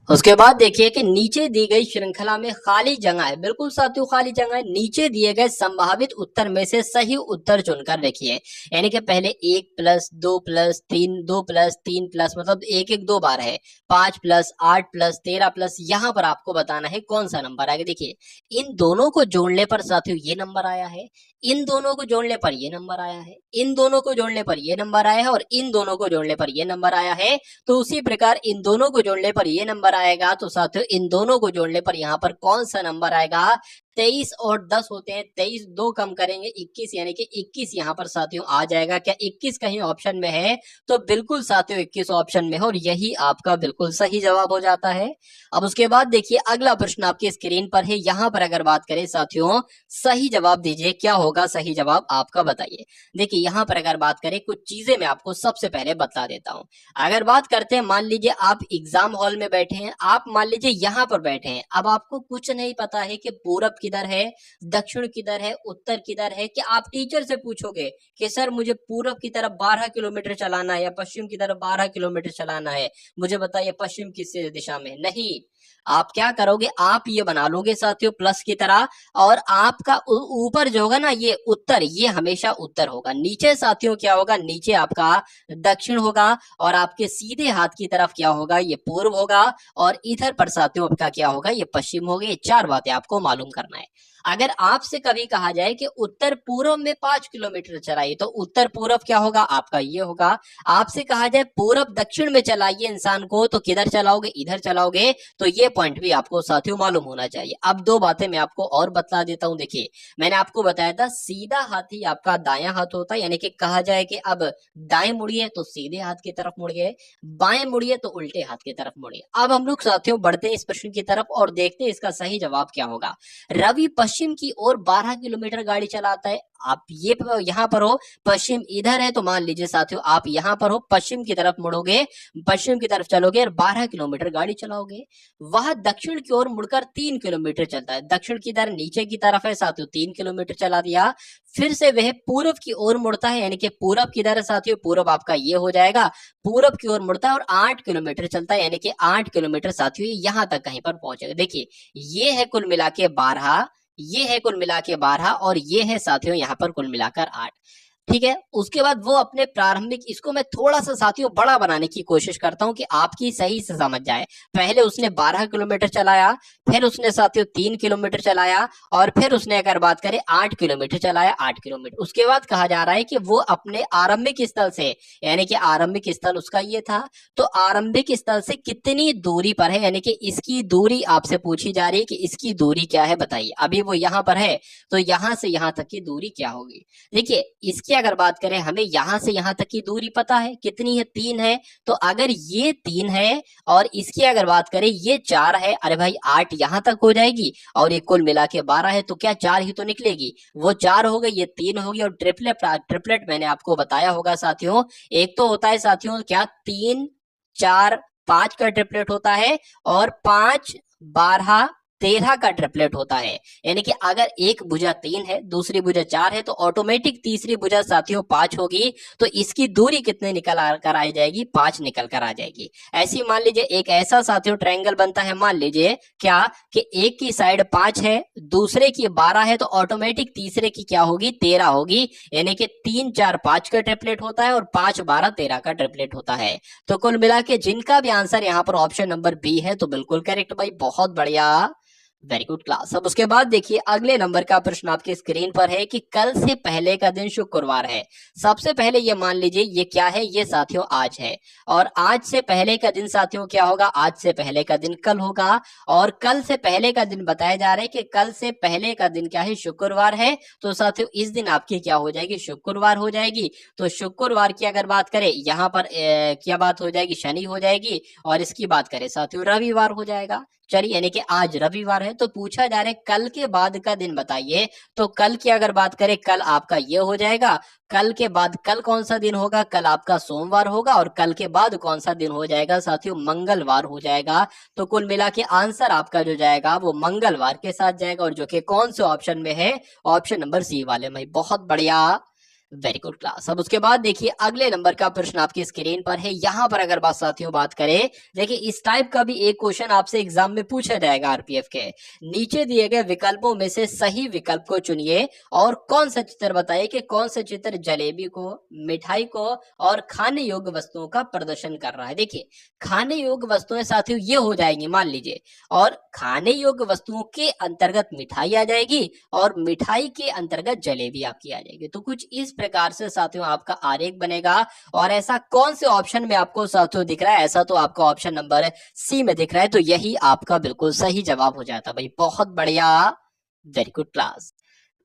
[SPEAKER 1] उसके बाद देखिए कि नीचे दी गई श्रृंखला में खाली जगह है, बिल्कुल साथियों खाली जगह है, नीचे दिए गए संभावित उत्तर में से सही उत्तर चुनकर लिखिए। यानी कि पहले 1 प्लस 2 प्लस 3, 2 प्लस 3 प्लस, मतलब 1 1 2 बार है, 5 प्लस 8 प्लस 13 प्लस, यहाँ पर आपको बताना है कौन सा नंबर आएगा। देखिए इन दोनों को जोड़ने पर साथियों ये नंबर आया है, इन दोनों को जोड़ने पर ये नंबर आया है, इन दोनों को जोड़ने पर ये नंबर आया है, और इन दोनों को जोड़ने पर ये नंबर आया है। तो उसी प्रकार इन दोनों को जोड़ने पर ये नंबर आएगा, तो साथियों इन दोनों को जोड़ने पर यहाँ पर कौन सा नंबर आएगा, 23 और 10 होते हैं, 23 2 कम करेंगे 21, यानी कि 21 यहाँ पर साथियों आ जाएगा। क्या 21 कहीं ऑप्शन में है, तो बिल्कुल साथियों 21 ऑप्शन में है, और यही आपका बिल्कुल सही जवाब हो जाता है। अब उसके बाद देखिए अगला प्रश्न आपकी स्क्रीन पर है, यहाँ पर अगर बात करें साथियों, सही जवाब दीजिए, क्या होगा सही जवाब आपका बताइए। देखिए यहाँ पर अगर बात करें कुछ चीजें मैं आपको सबसे पहले बता देता हूँ। अगर बात करते हैं, मान लीजिए आप एग्जाम हॉल में बैठे हैं, आप मान लीजिए यहाँ पर बैठे हैं, अब आपको कुछ नहीं पता है कि पूरब किधर है, दक्षिण किधर है, उत्तर किधर है, कि आप टीचर से पूछोगे कि सर मुझे पूरब की तरफ 12 किलोमीटर चलाना है या पश्चिम की तरफ 12 किलोमीटर चलाना है, मुझे बताइए पश्चिम किस दिशा में। नहीं, आप क्या करोगे, आप ये बना लोगे साथियों प्लस की तरह, और आपका ऊपर जो होगा ना ये उत्तर, ये हमेशा उत्तर होगा। नीचे साथियों क्या होगा, नीचे आपका दक्षिण होगा, और आपके सीधे हाथ की तरफ क्या होगा, ये पूर्व होगा, और इधर पर साथियों आपका क्या होगा, ये पश्चिम होगा। ये 4 बातें आपको मालूम करना है। अगर आपसे कभी कहा जाए कि उत्तर पूर्व में 5 किलोमीटर चलाइए, तो उत्तर पूर्व क्या होगा, आपका ये होगा। आपसे कहा जाए पूर्व दक्षिण में चलाइए इंसान को, तो किधर चलाओगे, इधर चलाओगे। तो ये पॉइंट भी आपको साथियों मालूम होना चाहिए। अब 2 बातें मैं आपको और बता देता हूं। देखिए मैंने आपको बताया था सीधा हाथी आपका दायां हाथ होता है, यानी कि कहा जाए कि अब दाएं मुड़िए तो सीधे हाथ की तरफ मुड़िए, बाएं मुड़िए तो उल्टे हाथ की तरफ मुड़िए। अब हम लोग साथियों बढ़ते हैं इस प्रश्न की तरफ और देखते हैं इसका सही जवाब क्या होगा। रवि पश्चिम की ओर 12 किलोमीटर गाड़ी चलाता है। आप ये यहाँ पर हो, पश्चिम इधर है, तो मान लीजिए साथियों आप यहाँ पर हो, पश्चिम की तरफ मुड़ोगे, पश्चिम की तरफ चलोगे और 12 किलोमीटर गाड़ी चलाओगे। वह दक्षिण की ओर मुड़कर 3 किलोमीटर चलता है। दक्षिण की तरफ नीचे की तरफ है साथियों, 3 किलोमीटर चला दिया। फिर से वह पूर्व की ओर मुड़ता है, यानी कि पूर्व किधर है साथियों, पूर्व आपका ये हो जाएगा, पूर्व की ओर मुड़ता है और 8 किलोमीटर चलता है, यानी कि 8 किलोमीटर साथियों यहाँ तक कहीं पर पहुंचेगा। देखिए ये है कुल मिला के 12, ये है कुल मिला के 12, और ये है साथियों यहाँ पर कुल मिलाकर 8। ठीक है, उसके बाद वो अपने प्रारंभिक, इसको मैं थोड़ा सा साथियों बड़ा बनाने की कोशिश करता हूं कि आपकी सही से समझ जाए। पहले उसने 12 किलोमीटर चलाया, फिर उसने साथियों 3 किलोमीटर चलाया, और फिर उसने अगर बात करें 8 किलोमीटर चलाया, 8 किलोमीटर। उसके बाद कहा जा रहा है कि वो अपने आरंभिक स्थल से, यानी कि आरंभिक स्थल उसका ये था, तो आरंभिक स्थल से कितनी दूरी पर है, यानी कि इसकी दूरी आपसे पूछी जा रही है कि इसकी दूरी क्या है बताइए। अभी वो यहाँ पर है, तो यहाँ से यहाँ तक की दूरी क्या होगी। देखिए, इसकी अगर बात करें, हमें यहां से यहां तक की दूरी पता है कितनी है, 3 है। तो अगर ये 3 है और इसकी अगर बात करें ये 4 है, अरे भाई 8 यहां तक हो जाएगी और ये कुल मिला के 12 है, तो क्या 4 ही तो निकलेगी। वो 4 हो गई, ये 3 होगी, और ट्रिपलेट ट्रिपलेट मैंने आपको बताया होगा साथियों, एक तो होता है साथियों क्या 3 4 5 का ट्रिपलेट होता है, और 5 12 13 का ट्रिपलेट होता है। यानी कि अगर एक भुजा 3 है, दूसरी भुजा 4 है, तो ऑटोमेटिक तीसरी भुजा साथियों 5 होगी। तो इसकी दूरी कितने निकल कर आ जाएगी, 5 निकल कर आ जाएगी। ऐसी मान लीजिए एक ऐसा साथियों ट्रायंगल बनता है, मान लीजिए क्या कि एक की साइड 5 है, दूसरे की 12 है, तो ऑटोमेटिक तीसरे की क्या होगी, 13 होगी। यानी कि 3 4 5 का ट्रिपलेट होता है और 5 12 13 का ट्रिपलेट होता है। तो कुल मिला के जिनका भी आंसर यहाँ पर ऑप्शन नंबर बी है, तो बिल्कुल करेक्ट भाई, बहुत बढ़िया, वेरी गुड क्लास। अब उसके बाद देखिए अगले नंबर का प्रश्न आपकी स्क्रीन पर है कि कल से पहले का दिन शुक्रवार है। सबसे पहले ये मान लीजिए ये क्या है, ये साथियों आज है, और आज से पहले का दिन साथियों क्या होगा, आज से पहले का दिन कल होगा, और कल से पहले का दिन बताया जा रहा है कि कल से पहले का दिन क्या है, शुक्रवार है। तो साथियों इस दिन आपकी क्या हो जाएगी, शुक्रवार हो जाएगी। तो शुक्रवार की अगर बात करें यहाँ पर क्या बात हो जाएगी, शनि हो जाएगी, और इसकी बात करें साथियों रविवार हो जाएगा। चलिए, यानी कि आज रविवार है, तो पूछा जा रहा है कल के बाद का दिन बताइए। तो कल की अगर बात करें, कल आपका ये हो जाएगा, कल के बाद कल कौन सा दिन होगा, कल आपका सोमवार होगा, और कल के बाद कौन सा दिन हो जाएगा साथियों, मंगलवार हो जाएगा। तो कुल मिला के आंसर आपका जो जाएगा वो मंगलवार के साथ जाएगा, और जो कि कौन से ऑप्शन में है, ऑप्शन नंबर सी वाले में। बहुत बढ़िया, वेरी गुड क्लास। अब उसके बाद देखिए अगले नंबर का प्रश्न आपकी स्क्रीन पर है। यहां पर अगर बात साथियों बात करें, देखिए इस टाइप का भी एक क्वेश्चन आपसे एग्जाम में पूछा जाएगा आरपीएफ के। नीचे दिए गए विकल्पों में से सही विकल्प को चुनिए और कौन सा चित्र बताइए कि कौन सा चित्र जलेबी को, मिठाई को और खाने योग्य वस्तुओं का प्रदर्शन कर रहा है। देखिए खाने योग्य वस्तुएं साथियों ये हो जाएंगी मान लीजिए, और खाने योग्य वस्तुओं के अंतर्गत मिठाई आ जाएगी, और मिठाई के अंतर्गत जलेबी आपकी आ जाएगी। तो कुछ इस प्रकार से साथियों आपका आरेख बनेगा। और ऐसा कौन से ऑप्शन में आपको साथियों दिख रहा है, ऐसा तो आपका ऑप्शन नंबर सी में दिख रहा है, तो यही आपका बिल्कुल सही जवाब हो जाता भाई। बहुत बढ़िया, वेरी गुड क्लास।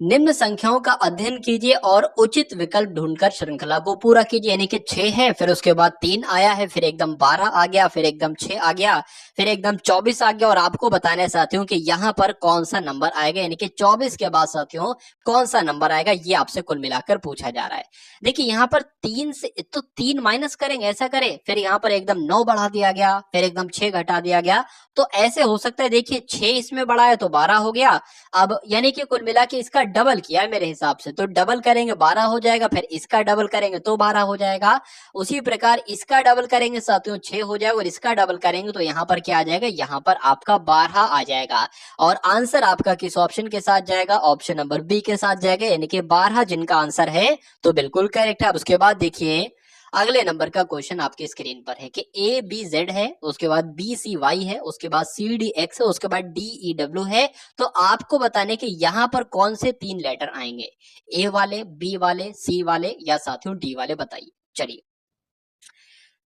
[SPEAKER 1] निम्न संख्याओं का अध्ययन कीजिए और उचित विकल्प ढूंढकर श्रृंखला को पूरा कीजिए। यानी कि 6 है, फिर उसके बाद 3 आया है, फिर एकदम 12 आ गया, फिर एकदम 6 आ गया, फिर एकदम 24 आ गया, और आपको बताना है साथियों कि यहाँ पर कौन सा नंबर आएगा, यानी कि 24 के बाद साथियों कौन सा नंबर आएगा, ये आपसे कुल मिलाकर पूछा जा रहा है। देखिए यहाँ पर 3 से तो 3 माइनस करेंगे, ऐसा करें, फिर यहाँ पर एकदम 9 बढ़ा दिया गया, फिर एकदम 6 घटा दिया गया, तो ऐसे हो सकता है। देखिए 6 इसमें बढ़ाया तो 12 हो गया। अब यानी कि कुल मिला के इसका डबल किया है मेरे हिसाब से, तो डबल करेंगे 12 हो जाएगा, फिर इसका डबल करेंगे तो 12 हो जाएगा। उसी प्रकार इसका डबल करेंगे साथियों 6 हो जाएगा, और इसका डबल करेंगे तो यहाँ पर क्या आ जाएगा, यहाँ पर आपका 12 आ जाएगा। और आंसर आपका किस ऑप्शन के साथ जाएगा, ऑप्शन नंबर बी के साथ जाएगा, यानी कि 12 जिनका आंसर है, तो बिल्कुल करेक्ट है। अब उसके बाद देखिए अगले नंबर का क्वेश्चन आपके स्क्रीन पर है कि ए बी जेड है, उसके बाद बी सी वाई है, उसके बाद सी डी एक्स है, उसके बाद डी ई डब्ल्यू है। तो आपको बताने कि यहाँ पर कौन से 3 लेटर आएंगे, ए वाले, बी वाले, सी वाले, या साथियों डी वाले, बताइए। चलिए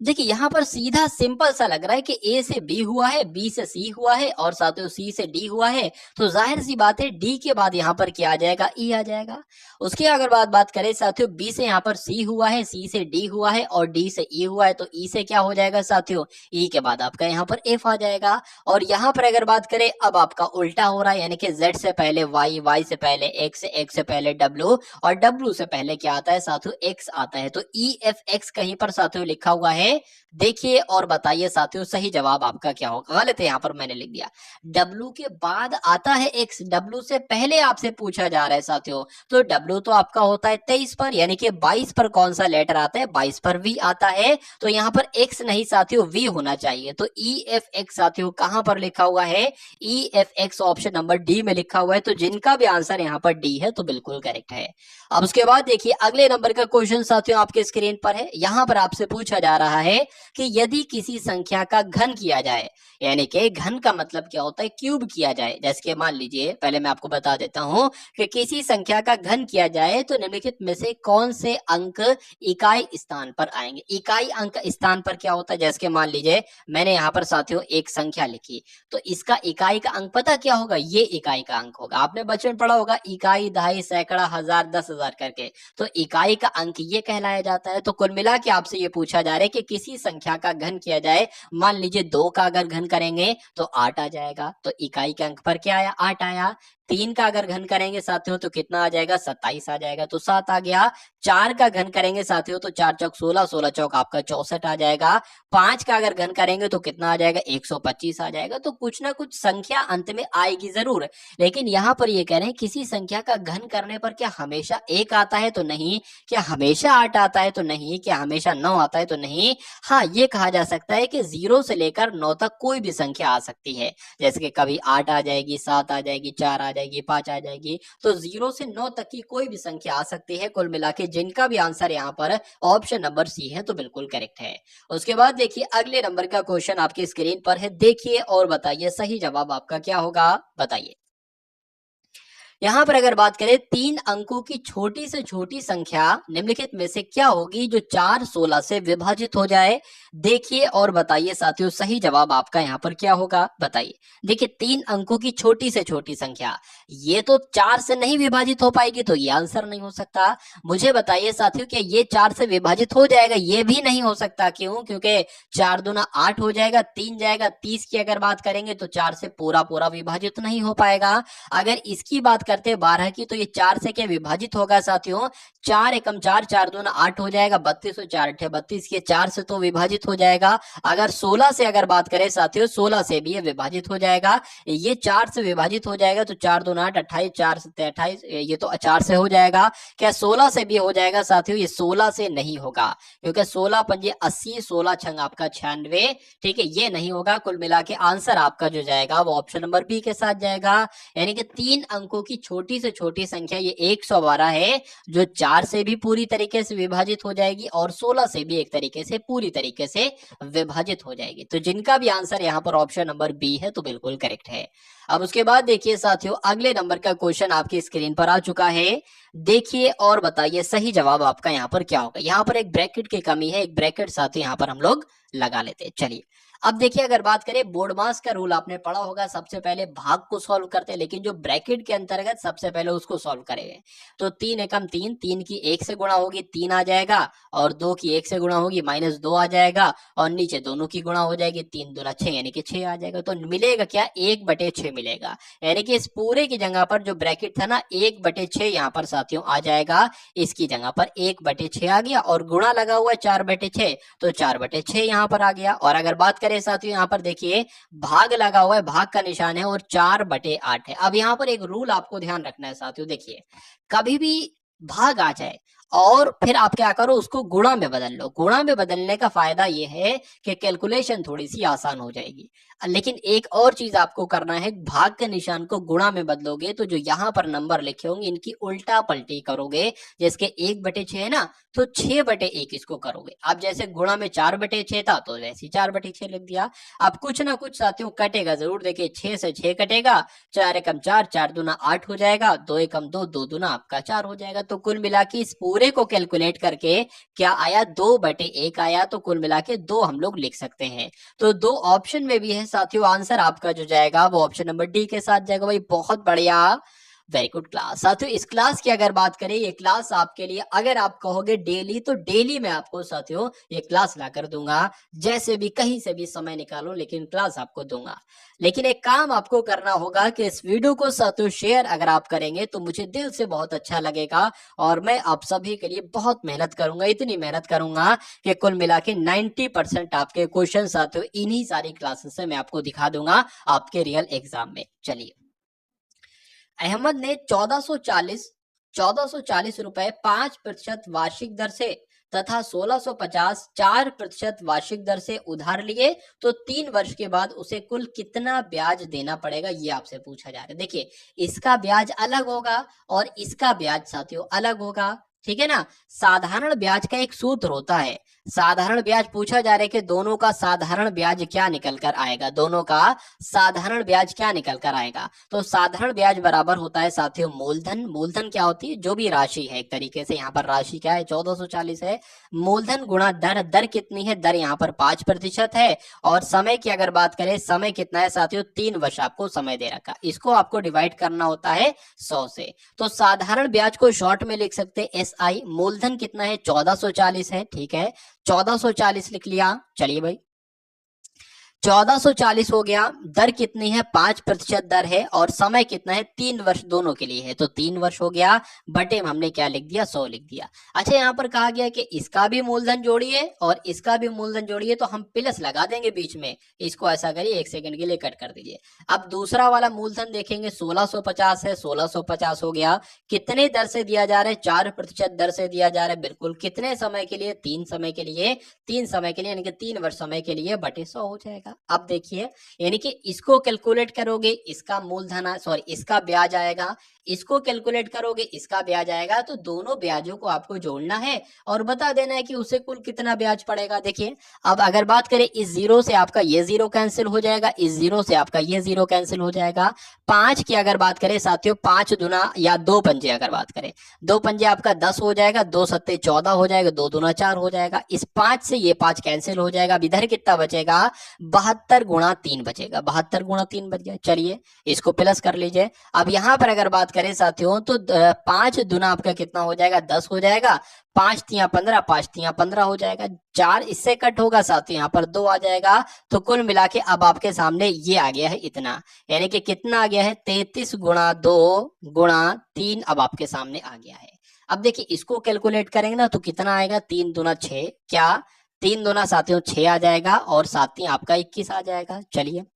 [SPEAKER 1] देखिए यहाँ पर सीधा सिंपल सा लग रहा है कि ए से बी हुआ है, बी से सी हुआ है, और साथियों सी से डी हुआ है, तो जाहिर सी बात है डी के बाद यहाँ पर क्या आ जाएगा, ई आ जाएगा। उसके अगर बात करें साथियों, बी से यहाँ पर सी हुआ है, सी से डी हुआ है, और डी से ई हुआ है, तो ई से क्या हो जाएगा साथियों, ई के बाद आपका यहाँ पर एफ आ जाएगा। और यहाँ पर अगर बात करें, अब आपका उल्टा हो रहा है, यानी कि जेड से पहले वाई, वाई से पहले एक्स, एक्स से पहले डब्ल्यू, और डब्ल्यू से पहले क्या आता है साथियों, एक्स आता है। तो ई एफ एक्स कहीं पर साथियों लिखा हुआ है, है, देखिए और बताइए साथियों सही जवाब आपका क्या होगा। गलत है, यहाँ पर मैंने लिख दिया, W के बाद आता है X, W से पहले आपसे पूछा जा रहा है साथियों, तो W तो आपका होता है 23 पर, यानी कि 22 पर कौन सा लेटर आता है, 22 पर V आता है, तो यहाँ पर X नहीं साथियों V होना चाहिए। तो EFX साथियों कहां पर लिखा हुआ है, EFX ऑप्शन नंबर डी में लिखा हुआ है, तो जिनका भी आंसर यहाँ पर डी है तो बिल्कुल करेक्ट है। अब उसके बाद देखिए अगले नंबर का क्वेश्चन साथियों आपके स्क्रीन पर है, यहां पर आपसे पूछा जा रहा है कि यदि किसी संख्या का घन किया जाए, यानी कि घन का मतलब क्या होता है, क्यूब किया जाए। जैसे कि मान लीजिए, पहले मैं आपको बता देता हूं कि किसी संख्या का घन किया जाए तो निम्नलिखित में से कौन से अंक इकाई स्थान पर आएंगे। इकाई अंक स्थान पर क्या होता है, जैसे कि मान लीजिए मैंने यहाँ पर साथियों एक संख्या लिखी, तो इसका इकाई का अंक पता क्या होगा, ये इकाई का अंक होगा। आपने बचपन में पढ़ा होगा इकाई, दहाई, सैकड़ा, हजार, 10,000 करके, तो इकाई का अंक ये कहलाया जाता है। तो कुल मिला के आपसे ये पूछा जा रहा है कि किसी संख्या का घन किया जाए, मान लीजिए 2 का अगर घन करेंगे तो 8 आ जाएगा, तो इकाई के अंक पर क्या आया, 8 आया। 3 का अगर घन करेंगे साथियों तो कितना आ जाएगा, 27 आ जाएगा, तो 7 आ गया। 4 का घन करेंगे साथियों तो 4 चौक 16, 16 चौक आपका 64 आ जाएगा। 5 का अगर घन करेंगे तो कितना आ जाएगा, 125 आ जाएगा। तो कुछ ना कुछ संख्या अंत में आएगी जरूर, लेकिन यहाँ पर ये कह रहे हैं किसी संख्या का घन करने पर क्या हमेशा 1 आता है, तो नहीं। क्या हमेशा 8 आता है, तो नहीं। क्या हमेशा 9 आता है, तो नहीं। हाँ, ये कहा जा सकता है कि 0 से लेकर 9 तक कोई भी संख्या आ सकती है, जैसे कि कभी 8 आ जाएगी, 7 आ जाएगी, 4 आ जाएगी, 5 आ जाएगी, तो 0 से 9 तक की कोई भी संख्या आ सकती है। कुल मिला के जिनका भी आंसर यहाँ पर ऑप्शन नंबर सी है तो बिल्कुल करेक्ट है। उसके बाद देखिए अगले नंबर का क्वेश्चन आपकी स्क्रीन पर है, देखिए और बताइए सही जवाब आपका क्या होगा, बताइए। यहाँ पर अगर बात करें 3 अंकों की छोटी से छोटी संख्या निम्नलिखित में से क्या होगी जो 4 16 से विभाजित हो जाए, देखिए और बताइए साथियों सही जवाब आपका यहाँ पर क्या होगा, बताइए। देखिए 3 अंकों की छोटी से छोटी संख्या, ये तो 4 से नहीं विभाजित हो पाएगी, तो ये आंसर नहीं हो सकता। मुझे बताइए साथियों क्या ये 4 से विभाजित हो जाएगा, ये भी नहीं हो सकता। क्यों, क्योंकि 4 दूना 8 हो जाएगा, 3 जाएगा 30 की अगर बात करेंगे तो 4 से पूरा पूरा विभाजित नहीं हो पाएगा। अगर इसकी बात करते 12 की, तो ये 4 से क्या विभाजित होगा साथियों, 4 एकम 4, 4 दूना 8 हो जाएगा, 32 और 4 अठे 32, के 4 से तो विभाजित हो जाएगा। अगर 16 से अगर बात करें साथियों, 16 से भी ये विभाजित हो जाएगा, ये 4 से विभाजित हो जाएगा, तो 4 दूना 8, 28, 4 से 28, ये तो 4 से हो जाएगा। क्या 16 से भी हो जाएगा साथियों, ये 16 से नहीं होगा, क्योंकि 16 पंजे 80, 16 छंग आपका 96, ठीक है, ये नहीं होगा। कुल मिला के आंसर आपका जो जाएगा वो ऑप्शन नंबर बी के साथ जाएगा, यानी कि 3 अंकों की छोटी से छोटी संख्या ये 112 है, जो 4 से भी पूरी तरीके से विभाजित हो जाएगी और 16 से भी एक तरीके से पूरी तरीके से विभाजित हो जाएगी। तो जिनका भी आंसर यहाँ पर ऑप्शन नंबर बी है तो बिल्कुल करेक्ट है। अब उसके बाद देखिए साथियों अगले नंबर का क्वेश्चन आपकी स्क्रीन पर आ चुका है, देखिए और बताइए सही जवाब आपका यहाँ पर क्या होगा। यहाँ पर एक ब्रैकेट की कमी है, एक ब्रैकेट साथियों यहाँ पर हम लोग लगा लेते हैं। चलिए अब देखिए अगर बात करें बोर्ड मास का रूल आपने पढ़ा होगा, सबसे पहले भाग को सॉल्व करते हैं, लेकिन जो ब्रैकेट के अंतर्गत सबसे पहले उसको सॉल्व करेंगे। तो 3 एकम 3, 3 की 1 से गुणा होगी 3 आ जाएगा, और 2 की 1 से गुणा होगी -2 आ जाएगा, और नीचे दोनों की गुणा हो जाएगी, 3 दूना 6 यानी कि 6 आ जाएगा। तो मिलेगा क्या, 1/6 मिलेगा, यानी कि इस पूरे की जगह पर जो ब्रैकेट था ना 1/6 यहाँ पर साथियों आ जाएगा, इसकी जगह पर 1/6 आ गया, और गुणा लगा हुआ है 4/6, तो 4/6 यहाँ पर आ गया। और अगर बात करें साथियों यहाँ पर देखिए भाग लगा हुआ है, भाग का निशान है, और 4/8 है। अब यहाँ पर एक रूल आपको ध्यान रखना है साथियों, देखिए कभी भी भाग आ जाए और फिर आप क्या करो, उसको गुणा में बदल लो। गुणा में बदलने का फायदा यह है कि कैलकुलेशन थोड़ी सी आसान हो जाएगी। लेकिन एक और चीज आपको करना है, भाग के निशान को गुणा में बदलोगे तो जो यहाँ पर नंबर लिखे होंगे इनकी उल्टा पलटी करोगे, जैसे 1/6 है ना, तो 6/1 इसको करोगे। अब जैसे गुणा में 4/6 था तो वैसे 4/6 लिख दिया। अब कुछ ना कुछ साथियों कटेगा जरूर, देखिए 6 से 6 कटेगा, 4 एकम 4, 4 दूना 8 हो जाएगा, 2 एकम 2, 2 दूना आपका 4 हो जाएगा। तो कुल मिला के इस पूरे को कैलकुलेट करके क्या आया, 2/1 आया, तो कुल मिला के 2 हम लोग लिख सकते हैं। तो 2 ऑप्शन में भी है साथियों, आंसर आपका जो जाएगा वो ऑप्शन नंबर डी के साथ जाएगा। भाई बहुत बढ़िया, वेरी गुड क्लास। साथियों इस क्लास की अगर बात करें, ये क्लास आपके लिए अगर आप कहोगे डेली, तो डेली मैं आपको साथियों ये क्लास ला कर दूंगा, जैसे भी कहीं से भी समय निकालो, लेकिन क्लास आपको दूंगा। लेकिन एक काम आपको करना होगा कि इस वीडियो को साथियों शेयर अगर आप करेंगे तो मुझे दिल से बहुत अच्छा लगेगा, और मैं आप सभी के लिए बहुत मेहनत करूंगा, इतनी मेहनत करूंगा कि कुल मिला के 90% आपके क्वेश्चन साथियों इन्हीं सारी क्लासेस से मैं आपको दिखा दूंगा आपके रियल एग्जाम में। चलिए, अहमद ने 1440 रुपए 5% वार्षिक दर से तथा 1650 4% वार्षिक दर से उधार लिए, तो 3 वर्ष के बाद उसे कुल कितना ब्याज देना पड़ेगा, ये आपसे पूछा जा रहा है। देखिए, इसका ब्याज अलग होगा और इसका ब्याज साथियों अलग होगा, ठीक है ना। साधारण ब्याज का एक सूत्र होता है, साधारण ब्याज पूछा जा रहा है कि दोनों का साधारण ब्याज क्या निकल कर आएगा, दोनों का साधारण ब्याज क्या निकल कर आएगा। तो साधारण ब्याज बराबर होता है साथियों मूलधन। मूलधन क्या होती है, जो भी राशि है, एक तरीके से यहाँ पर राशि क्या है 1440 है, मूलधन गुणा दर। दर कितनी है, दर यहाँ पर 5% है। और समय की अगर बात करें, समय कितना है साथियों 3 वर्ष आपको समय दे रखा, इसको आपको डिवाइड करना होता है 100 से। तो साधारण ब्याज को शॉर्ट में लिख सकते हैं SI। मूलधन कितना है 1440 है, ठीक है, 1440 लिख लिया। चलिए भाई, 1440 हो गया। दर कितनी है 5% दर है, और समय कितना है 3 वर्ष दोनों के लिए है, तो 3 वर्ष हो गया, बटे में हमने क्या लिख दिया 100 लिख दिया। अच्छा, यहाँ पर कहा गया कि इसका भी मूलधन जोड़िए और इसका भी मूलधन जोड़िए, तो हम प्लस लगा देंगे बीच में, इसको ऐसा करिए 1 सेकंड के लिए कट कर दीजिए। अब दूसरा वाला मूलधन देखेंगे, 1650 है, 1650 हो गया। कितने दर से दिया जा रहा है, 4% दर से दिया जा रहा है, बिल्कुल। कितने समय के लिए, 3 समय के लिए, 3 समय के लिए, यानी कि 3 वर्ष समय के लिए, बटे 100 हो जाएगा। अब देखिए, यानी कि इसको कैलकुलेट करोगे, इसका मूलधन सॉरी इसका ब्याज आएगा, इसको कैलकुलेट करोगे, इसका ब्याज आएगा, तो दोनों ब्याजों को आपको जोड़ना है और बता देना है कि उसे कुल कितना ब्याज पड़ेगा। देखिए, अब अगर बात करें, इस जीरो से आपका ये जीरो कैंसिल हो जाएगा, इस जीरो से आपका ये जीरो कैंसिल हो जाएगा। 5 की अगर बात करें साथियों, 5 दुना या 2 पंजे अगर बात करें, 2 पंजे आपका 10 हो जाएगा, 2 सत्ते 14 हो जाएगा, 2 दूना 4 हो जाएगा। इस 5 से ये 5 कैंसिल हो जाएगा। अब इधर कितना बचेगा, 72 गुणा 3 बचेगा, 72 गुणा 3 बच गया। चलिए, इसको प्लस कर लीजिए। अब यहाँ पर अगर बात करें साथियों, तो 5 दुना आपका कितना हो जाएगा, 10 हो जाएगा, 5 तिया 15, 5 तिया 15 हो जाएगा, 4 इससे कट होगा साथियों, यहाँ पर 2 आ जाएगा। तो कुल मिला के अब आपके सामने ये आ गया है इतना, यानी कि कितना आ गया है 33 गुणा 2 गुणा 3, अब आपके सामने आ गया है। अब देखिए, इसको कैलकुलेट करेंगे ना, तो कितना आएगा, 3 दूना 6, क्या 3 दूना साथियों 6 आ जाएगा, और साथ ही आपका 21 आ जाएगा। चलिए,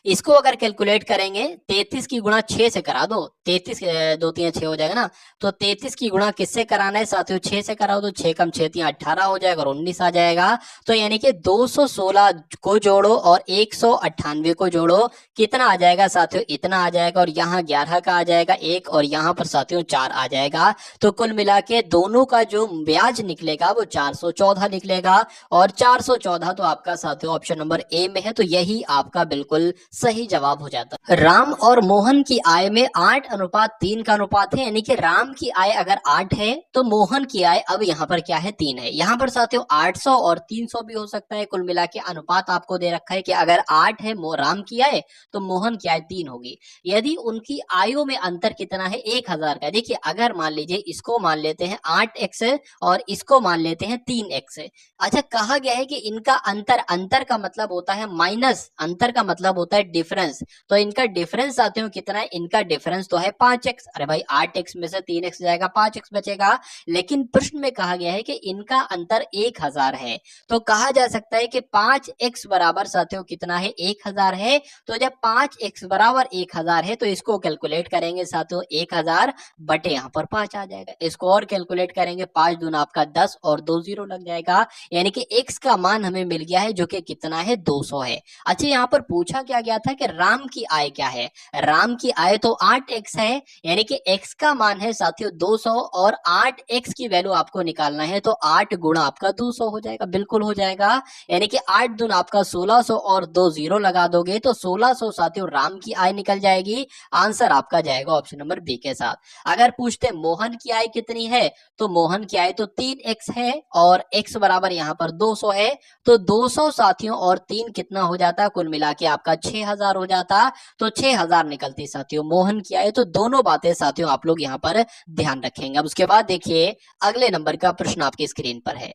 [SPEAKER 1] इसको अगर कैलकुलेट करेंगे, 33 की गुणा 6 से करा दो, 33 2 3 6 हो जाएगा ना, तो 33 की गुणा किससे कराना है साथियों, 6 से कराओ, तो 6 कम 6 3 18 हो जाएगा, और 19 आ जाएगा। तो यानी कि 216 को जोड़ो और 198 को जोड़ो, कितना आ जाएगा साथियों, इतना आ जाएगा, और यहाँ 11 का आ जाएगा 1, और यहाँ पर साथियों 4 आ जाएगा। तो कुल मिला के दोनों का जो ब्याज निकलेगा वो 414 निकलेगा, और 414 तो आपका साथियों ऑप्शन नंबर ए में है, तो यही आपका बिल्कुल सही जवाब हो जाता है। राम और मोहन की आय में 8:3 का अनुपात है, यानी कि राम की आय अगर 8 है तो मोहन की आय अब यहाँ पर क्या है, 3 है। यहाँ पर साथियों 800 और 300 भी हो सकता है, कुल मिला के अनुपात आपको दे रखा है कि अगर 8 है राम की आय, तो मोहन की आय 3 होगी। यदि उनकी आयों में अंतर कितना है, 1000 का। देखिए, अगर मान लीजिए इसको मान लेते हैं 8x और इसको मान लेते हैं 3x। अच्छा, कहा गया है कि इनका अंतर, अंतर का मतलब होता है माइनस, अंतर का मतलब होता है डिफरेंस। तो इनका डिफरेंस साथियों कितना है, इनका डिफरेंस तो है 5x। अरे भाई, 8x में से 3x जाएगा, 5x बचेगा। लेकिन प्रश्न में कहा गया है कि इनका अंतर 1000 है, तो कहा जा सकता है कि 5x बराबर साथियों कितना है, 1000 है। तो जब 5x बराबर 1000 है, तो इसको कैलकुलेट करेंगे साथियों 1000 बटे यहाँ पर 5 आ जाएगा। इसको और कैलकुलेट करेंगे, 5 दूना आपका 10 और 2 जीरो लग जाएगा, यानी कि x का मान हमें मिल गया है, जो कि कितना है 200 है। अच्छा, यहाँ पर पूछा क्या गया था कि राम की आय क्या है, राम की आय तो 8x है, यानी कि x का मान है साथियों 200, और 8x की वैल्यू आपको निकालना है, तो 8 गुणा आपका 200 हो जाएगा, बिल्कुल हो जाएगा। यानी कि 8 दूना आपका 1600 और 2 जीरो लगा दोगे तो 1600 साथियों राम की आय निकल जाएगी। आंसर आपका जाएगा ऑप्शन नंबर बी के साथ। अगर पूछते मोहन की आय कितनी है, तो मोहन की आय तो 3x है, और x बराबर यहाँ पर 200 है, तो 200 साथियों और 3 कितना हो जाता है, कुल मिला के आपका 6 6000 हो जाता तो 6000 निकलती साथियों। मोहन किया है, तो दोनों बातें साथियों आप लोग यहाँ पर ध्यान रखेंगे। अब उसके बाद देखिए अगले नंबर का प्रश्न आपकी स्क्रीन पर है।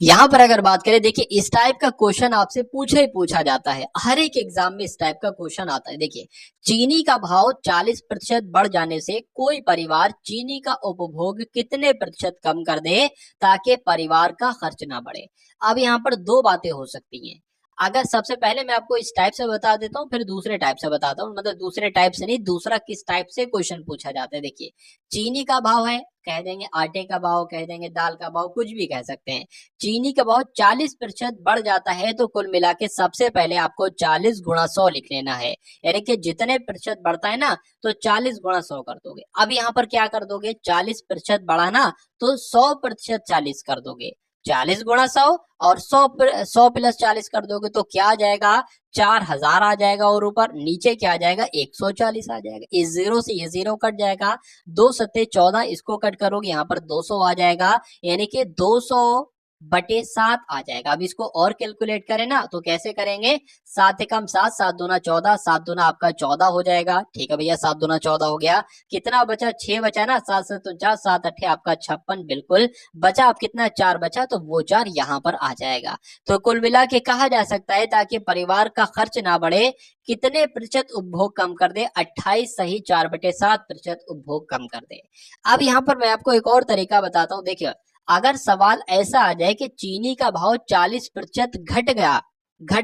[SPEAKER 1] यहां पर अगर बात करें, देखिए इस टाइप का क्वेश्चन आपसे पूछा ही पूछा जाता है, हर एक एग्जाम में इस टाइप का क्वेश्चन आता है। देखिए, चीनी का भाव 40% बढ़ जाने से कोई परिवार चीनी का उपभोग कितने प्रतिशत कम कर दे ताकि परिवार का खर्च ना बढ़े। अब यहाँ पर दो बातें हो सकती हैं। अगर सबसे पहले मैं आपको इस टाइप से बता देता हूँ, फिर दूसरे टाइप से बताता हूँ, मतलब दूसरे टाइप से नहीं, दूसरा किस टाइप से क्वेश्चन पूछा जाता है। देखिए, चीनी का भाव है, कह देंगे आटे का भाव, कह देंगे दाल का भाव, कुछ भी कह सकते हैं। चीनी का भाव 40% बढ़ जाता है तो कुल मिला के सबसे पहले आपको 40 गुणा 100 लिख लेना है। यानी कि जितने प्रतिशत बढ़ता है ना, तो 40 गुणा 100 कर दोगे। अब यहाँ पर क्या कर दोगे, 40% बढ़ा ना, तो 100% 40 कर दोगे। 40 गुणा 100 और 100 प्लस 40 कर दोगे तो क्या आ जाएगा, 4000 आ जाएगा। और ऊपर नीचे क्या आ जाएगा, 140 आ जाएगा। इस जीरो से ये जीरो कट जाएगा, 2 सत्ते 14, इसको कट करोगे यहाँ पर 200 आ जाएगा, यानी कि 200/7 आ जाएगा। अब इसको और कैलकुलेट करें ना, तो कैसे करेंगे, 7 एकम 7, 7 दूना 14, 7 दूना आपका 14 हो जाएगा। ठीक है भैया, 7 दूना 14 हो गया। कितना बचा, 6 बचा ना, 7 से 49, 7 अट्ठे आपका 56, बिल्कुल बचा। अब कितना, 4 बचा, तो वो 4 यहाँ पर आ जाएगा। तो कुल मिला के कहा जा सकता है, ताकि परिवार का खर्च ना बढ़े, कितने प्रतिशत उपभोग कम कर दे, 28 सही 4/7% उपभोग कम कर दे। अब यहाँ पर मैं आपको एक और तरीका बताता हूँ। देखिए, अगर सवाल ऐसा आ जाए कि चीनी का भाव 40% घट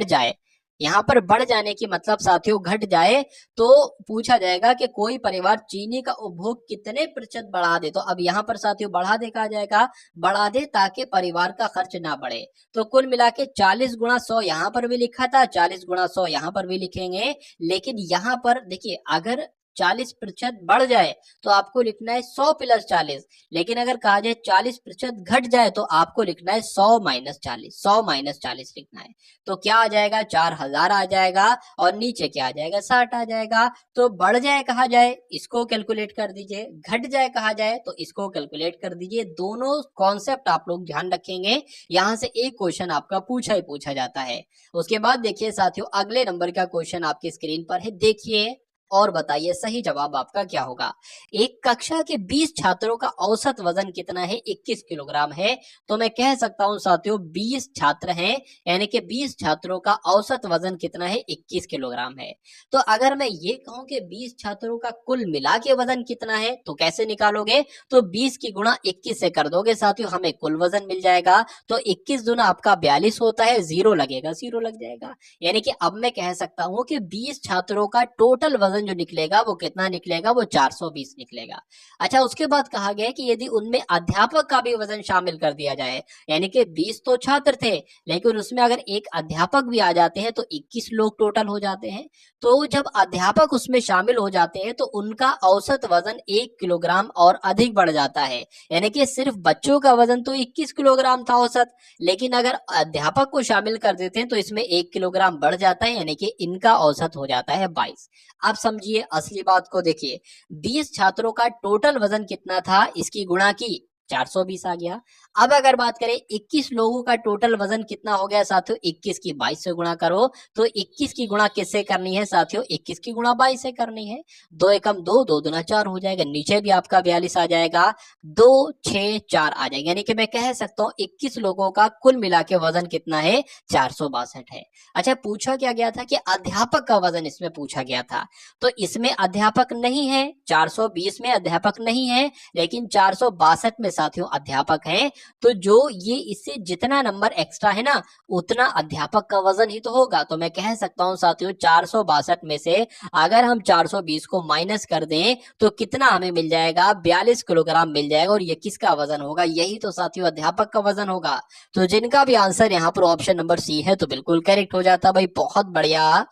[SPEAKER 1] जाए, यहाँ पर बढ़ जाने की मतलब साथियों घट जाए, तो पूछा जाएगा कि कोई परिवार चीनी का उपभोग कितने प्रतिशत बढ़ा दे। तो अब यहाँ पर साथियों बढ़ा दे, कहा जाएगा बढ़ा दे ताकि परिवार का खर्च ना बढ़े। तो कुल मिला के 40 गुणा 100 यहाँ पर भी लिखा था, 40 गुणा 100 यहाँ पर भी लिखेंगे। लेकिन यहाँ पर देखिए, अगर 40% बढ़ जाए तो आपको लिखना है 100 प्लस 40। लेकिन अगर कहा जाए 40% घट जाए तो आपको लिखना है 100 माइनस 40, 100 माइनस 40 लिखना है। तो क्या आ जाएगा, 4000 आ जाएगा, और नीचे क्या आ जाएगा, 60 आ जाएगा। तो बढ़ जाए कहा जाए, इसको कैलकुलेट कर दीजिए, घट जाए कहा जाए तो इसको कैलकुलेट कर दीजिए। दोनों कॉन्सेप्ट आप लोग ध्यान रखेंगे, यहां से एक क्वेश्चन आपका पूछा ही पूछा जाता है। उसके बाद देखिए साथियों, अगले नंबर का क्वेश्चन आपकी स्क्रीन पर है, देखिए और बताइए सही जवाब आपका क्या होगा। एक कक्षा के 20 छात्रों का औसत वजन कितना है, 21 किलोग्राम है। तो मैं कह सकता हूं साथियों 20 छात्र हैं, यानी कि 20 छात्रों का औसत वजन कितना है, 21 किलोग्राम है। तो अगर मैं ये कहूं कि 20 छात्रों का कुल मिला के वजन कितना है, तो कैसे निकालोगे, तो 20 की गुणा 21 से कर दोगे साथियों, हमें कुल वजन मिल जाएगा। तो 21 दूना आपका 42 होता है, जीरो लगेगा, जीरो लग जाएगा। यानी कि अब मैं कह सकता हूं कि 20 छात्रों का टोटल वजन जो निकलेगा वो कितना निकलेगा, वो 420 निकलेगा। अच्छा, उसके बाद कहा गया कि यदि उनमें अध्यापक का भी वजन शामिल कर दिया जाए, यानी कि 20 तो छात्र थे, लेकिन उसमें अगर एक अध्यापक भी आ जाते हैं तो 21 लोग टोटल हो जाते हैं। तो जब अध्यापक उसमें शामिल हो जाते हैं तो उनका औसत वजन 1 किलोग्राम और अधिक बढ़ जाता है। यानी कि सिर्फ बच्चों का वजन तो 21 किलोग्राम था औसत, लेकिन अगर अध्यापक को शामिल कर देते हैं तो इसमें 1 किलोग्राम बढ़ जाता है, यानी कि इनका औसत हो जाता है 22। अब समझिए असली बात को, देखिए 20 छात्रों का टोटल वजन कितना था, इसकी गुणा की 420 आ गया। अब अगर बात करें 21 लोगों का टोटल वजन कितना हो गया साथियों, 21 की 22 से गुणा करो। तो 21 की गुणा किससे करनी है साथियों, 21 की गुणा 22 से करनी है। 2 एकम 2, 2 दूना 4 हो जाएगा, नीचे भी आपका 42 आ जाएगा, 2 6 4 आ जाएगा। यानी कि मैं कह सकता हूँ 21 लोगों का कुल मिला के वजन कितना है, 462 है। अच्छा, पूछा क्या गया था कि अध्यापक का वजन इसमें पूछा गया था, तो इसमें अध्यापक नहीं है, 420 में अध्यापक नहीं है, लेकिन 462 में साथियों अध्यापक हैं। तो जो ये इससे जितना नंबर एक्स्ट्रा है ना, उतना अध्यापक का वजन ही तो होगा। तो मैं कह सकता हूं साथियों 462 में से अगर हम 420 को माइनस कर दें तो कितना हमें मिल जाएगा, 42 किलोग्राम मिल जाएगा। और ये किसका वजन होगा, यही तो साथियों अध्यापक का वजन होगा। तो जिनका भी आंसर यहाँ पर ऑप्शन नंबर सी है तो बिल्कुल करेक्ट हो जाता भाई, बहुत बढ़िया,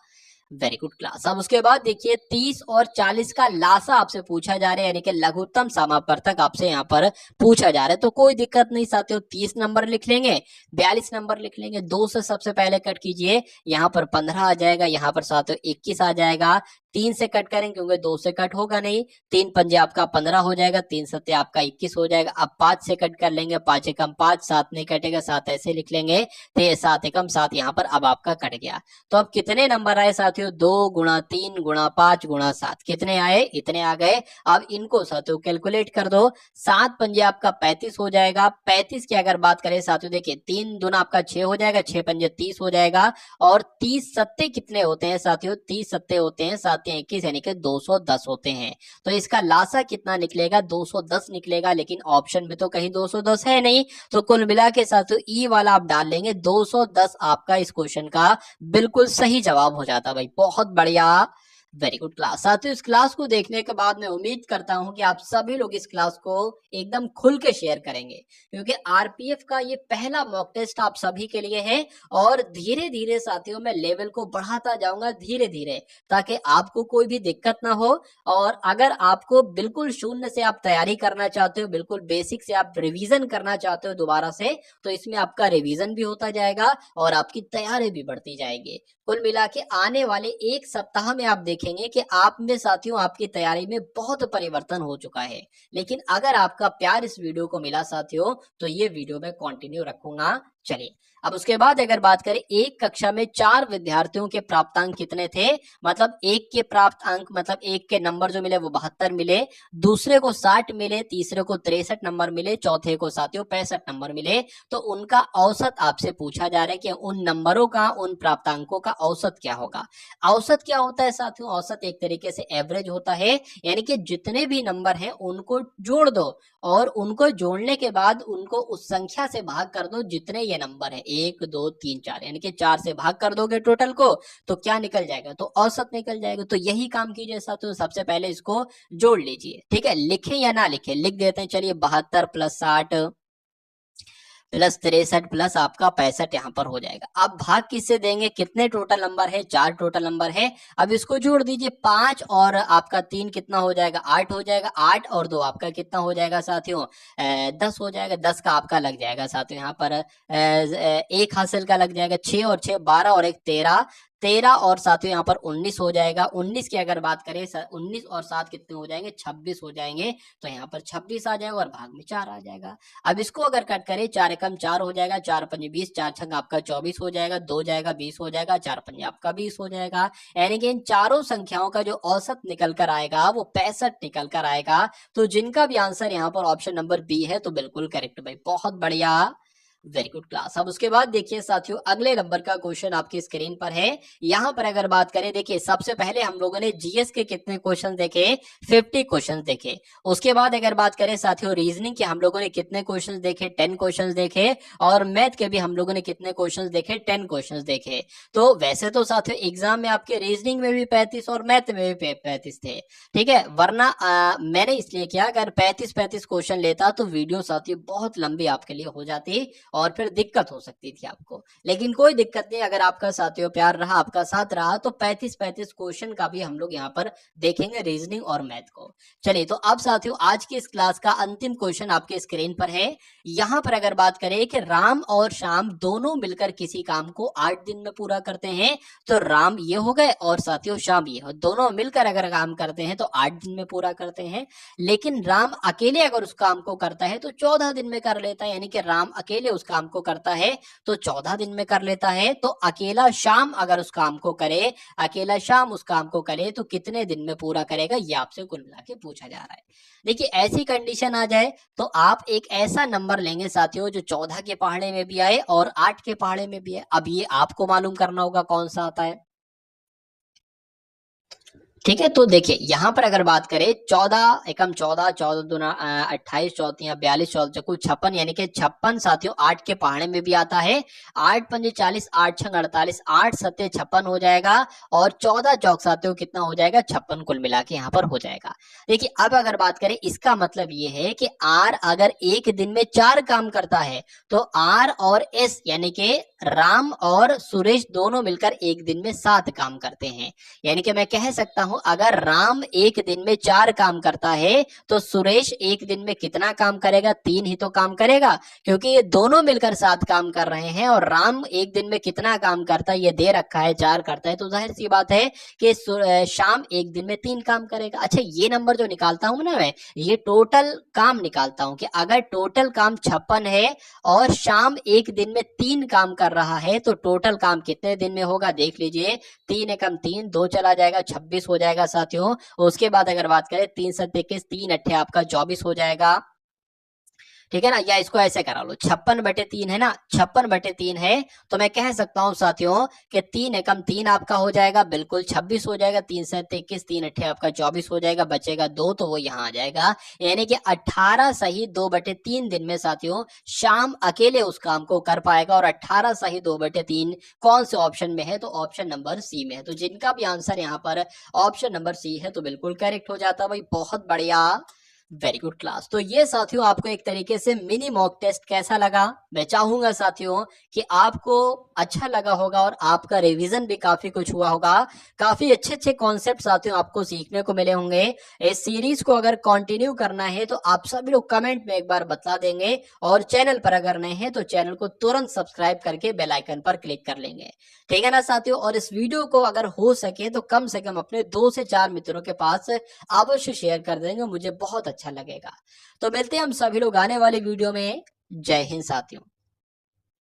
[SPEAKER 1] वेरी गुड क्लास। अब उसके बाद देखिए 30 और 40 का लासा आपसे पूछा जा रहा है, यानी कि लघुत्तम समापवर्तक आपसे यहाँ पर पूछा जा रहा है। तो कोई दिक्कत नहीं साथियों, 30 नंबर लिख लेंगे, 42 नंबर लिख लेंगे, 2 से सबसे पहले कट कीजिए, यहाँ पर 15 आ जाएगा, यहाँ पर साथियों 21 आ जाएगा, 3 से कट करेंगे क्योंकि 2 से कट होगा नहीं, 3 पंजे आपका 15 हो जाएगा, 3 सत्ते आपका 21 हो जाएगा। अब 5 से कट कर लेंगे, 5 एकम 5, 7 नहीं कटेगा, 7 ऐसे लिख लेंगे, तो 7 एकम 7 यहाँ पर अब आपका कट गया। तो अब कितने नंबर आए साथियों, 2 गुणा 3 गुणा 5 गुणा 7, कितने आए, इतने आ गए। अब इनको साथियों कैलकुलेट कर दो, 7 पंजे आपका 35 हो जाएगा। 35 की अगर बात करें साथियों, देखिए 3 दूना आपका 6 हो जाएगा, 6 पंजे 30 हो जाएगा, और 30 सत्ते कितने होते हैं साथियों, 30 सत्ते होते हैं 7 या 21 यानी कि 210 होते हैं। तो इसका लासा कितना निकलेगा, 210 निकलेगा, लेकिन ऑप्शन में तो कहीं 210 है नहीं, तो कुल मिला के साथियों ई वाला आप डाल लेंगे, 210 आपका इस क्वेश्चन का बिल्कुल सही जवाब हो जाता। भाई बहुत बढ़िया, वेरी गुड क्लास। साथियों इस क्लास को देखने के बाद मैं उम्मीद करता हूं कि आप सभी लोग इस क्लास को एकदम खुल के शेयर करेंगे, क्योंकि आरपीएफ का ये पहला मॉक टेस्ट आप सभी के लिए है, और धीरे धीरे साथियों मैं लेवल को बढ़ाता जाऊंगा धीरे धीरे, ताकि आपको कोई भी दिक्कत ना हो। और अगर आपको बिल्कुल शून्य से आप तैयारी करना चाहते हो, बिल्कुल बेसिक से आप रिवीजन करना चाहते हो दोबारा से, तो इसमें आपका रिवीजन भी होता जाएगा और आपकी तैयारी भी बढ़ती जाएगी। कुल मिला के आने वाले 1 सप्ताह में आप देखेंगे कि आप में साथियों आपकी तैयारी में बहुत परिवर्तन हो चुका है। लेकिन अगर आपका प्यार इस वीडियो को मिला साथियों, तो ये वीडियो मैं कंटिन्यू रखूंगा। चलिए अब उसके बाद अगर बात करें, एक कक्षा में 4 विद्यार्थियों के प्राप्तांक कितने थे, मतलब एक के प्राप्त अंक, मतलब एक के नंबर जो मिले वो 72 मिले, दूसरे को 60 मिले, तीसरे को 63 नंबर मिले, चौथे को साथियों 65 नंबर मिले। तो उनका औसत आपसे पूछा जा रहा है कि उन नंबरों का, उन प्राप्तांकों का औसत क्या होगा। औसत क्या होता है साथियों, औसत एक तरीके से एवरेज होता है, यानी कि जितने भी नंबर हैं उनको जोड़ दो, और उनको जोड़ने के बाद उनको उस संख्या से भाग कर दो जितने ये नंबर है, 1 2 3 4, यानी कि 4 से भाग कर दोगे टोटल को, तो क्या निकल जाएगा, तो औसत निकल जाएगा। तो यही काम कीजिए साथियों, सबसे पहले इसको जोड़ लीजिए। ठीक है, लिखें या ना लिखें, लिख देते हैं। चलिए 72 प्लस 60 प्लस 63 प्लस आपका 65 यहाँ पर हो जाएगा। अब भाग किससे देंगे, कितने टोटल नंबर है, 4 टोटल नंबर है। अब इसको जोड़ दीजिए, 5 और आपका 3 कितना हो जाएगा, 8 हो जाएगा, 8 और 2 आपका कितना हो जाएगा साथियों, 10 हो जाएगा। 10 का आपका लग जाएगा साथियों यहाँ पर 1 हासिल का लग जाएगा, 6 और 6 12 और 1 13, 13 और साथियों यहाँ पर 19 हो जाएगा। 19 की अगर बात करें, 19 और 7 कितने हो जाएंगे, 26 हो जाएंगे। तो यहाँ पर 26 आ जाएगा और भाग में 4 आ जाएगा। अब इसको अगर कट करें, 4 एकम 4 हो जाएगा, 4 पंजे 20, 4 छंग आपका 24 हो जाएगा, 2 जाएगा 20 हो जाएगा, 4 पंजे आपका 20 हो जाएगा। यानी कि इन चारों संख्याओं का जो औसत निकल कर आएगा वो 65 निकल कर आएगा। तो जिनका भी आंसर यहाँ पर ऑप्शन नंबर बी है, तो बिल्कुल करेक्ट भाई, बहुत बढ़िया, वेरी गुड क्लास। अब उसके बाद देखिए साथियों, अगले नंबर का क्वेश्चन आपकी स्क्रीन पर है। यहां पर अगर बात करें, देखिए सबसे पहले हम लोगों ने जीएस के कितने क्वेश्चन देखे, 50 क्वेश्चन देखे। उसके बाद अगर बात करें साथियों रीजनिंग के, हम लोगों ने कितने क्वेश्चन देखे, 10 क्वेश्चन देखे, और मैथ के भी हम लोगों ने कितने क्वेश्चन देखे, 10 क्वेश्चन देखे। तो वैसे तो साथियों एग्जाम में आपके रीजनिंग में भी 35 और मैथ में भी 35 थे, ठीक है, वरना मैंने इसलिए किया, अगर 35 क्वेश्चन लेता तो वीडियो साथियों बहुत लंबी आपके लिए हो जाती और फिर दिक्कत हो सकती थी आपको। लेकिन कोई दिक्कत नहीं, अगर आपका साथियों प्यार रहा, आपका साथ रहा, तो 35 क्वेश्चन का भी हम लोग यहाँ पर देखेंगे, रीजनिंग और मैथ को। चलिए तो अब साथियों आज की इस क्लास का अंतिम क्वेश्चन आपके स्क्रीन पर है। यहाँ पर अगर बात करें कि राम और श्याम दोनों मिलकर किसी काम को 8 दिन में पूरा करते हैं, तो राम ये हो गए और साथियों श्याम ये हो, दोनों मिलकर अगर काम करते हैं तो 8 दिन में पूरा करते हैं। लेकिन राम अकेले अगर उस काम को करता है तो 14 दिन में कर लेता है, यानी कि राम अकेले उस काम को करता है तो 14 दिन में कर लेता है। तो अकेला शाम अगर उस काम को करे, अकेला शाम उस काम को करे तो कितने दिन में पूरा करेगा, ये आपसे कुल मिला के पूछा जा रहा है। देखिए ऐसी कंडीशन आ जाए तो आप एक ऐसा नंबर लेंगे साथियों जो 14 के पहाड़े में भी आए और 8 के पहाड़े में भी है। अब ये आपको मालूम करना होगा कौन सा आता है, ठीक है। तो देखिए यहाँ पर अगर बात करें 14 एकम 14, 14 दूना 28, 14 42, 14 कुल 56, यानी कि 56 साथियों 8 के पहाड़े में भी आता है। 8 पंजे 40, 8 छंग 48, 8 सत्ते 56 हो जाएगा, और 14 चौक साथियों कितना हो जाएगा, 56 कुल मिला के यहाँ पर हो जाएगा। देखिए अब अगर बात करें, इसका मतलब ये है कि आर अगर एक दिन में 4 काम करता है तो आर और एस यानी कि राम और सुरेश दोनों मिलकर एक दिन में 7 काम करते हैं। यानी कि मैं कह सकता हूं अगर राम एक दिन में 4 काम करता है तो सुरेश एक दिन में कितना काम करेगा? 3 ही तो काम करेगा, क्योंकि ये दोनों मिलकर 7 काम कर रहे हैं। और राम एक दिन में कितना काम करता है ये दे रखा है, 4 करता है, तो जाहिर सी बात है कि शाम एक दिन में 3 काम करेगा। अच्छा, ये नंबर जो निकालता हूं ना मैं, ये टोटल काम निकालता हूं कि अगर टोटल काम 56 है और शाम एक दिन में 3 काम कर रहा है तो टोटल काम कितने दिन में होगा? देख लीजिए, 3 एकम 3, 2 चला जाएगा, 26 हो जाएगा साथियों। उसके बाद अगर बात करें 3 7 21, 3 अट्ठे आपका 24 हो जाएगा, ठीक है ना। या इसको ऐसे करा लो, 56/3 है ना, 56/3 है, तो मैं कह सकता हूं साथियों कि 3 एकम 3 आपका हो जाएगा, बिल्कुल 26 हो जाएगा, 3 7 21, 3 अट्ठे आपका 24 हो जाएगा, बचेगा 2 तो वो यहाँ आ जाएगा। यानी कि 18 सही 2/3 दिन में साथियों शाम अकेले उस काम को कर पाएगा। और 18 सही 2/3 कौन से ऑप्शन में है? तो ऑप्शन नंबर सी में है। तो जिनका भी आंसर यहाँ पर ऑप्शन नंबर सी है तो बिल्कुल करेक्ट हो जाता भाई, बहुत बढ़िया, वेरी गुड क्लास। तो ये साथियों आपको एक तरीके से मिनी मॉक टेस्ट कैसा लगा? मैं चाहूंगा साथियों कि आपको अच्छा लगा होगा और आपका रिवीजन भी काफी कुछ हुआ होगा, काफी अच्छे अच्छे कॉन्सेप्ट साथियों आपको सीखने को मिले होंगे। इस सीरीज को अगर कंटिन्यू करना है तो आप सभी लोग कमेंट में एक बार बता देंगे, और चैनल पर अगर नए हैं तो चैनल को तुरंत सब्सक्राइब करके बेल आइकन पर क्लिक कर लेंगे, ठीक है ना साथियों। और इस वीडियो को अगर हो सके तो कम से कम अपने 2 से 4 मित्रों के पास अवश्य शेयर कर देंगे, मुझे बहुत अच्छा लगेगा। तो मिलते हैं हम सभी लोग आने वाली वीडियो में। जय हिंद साथियों।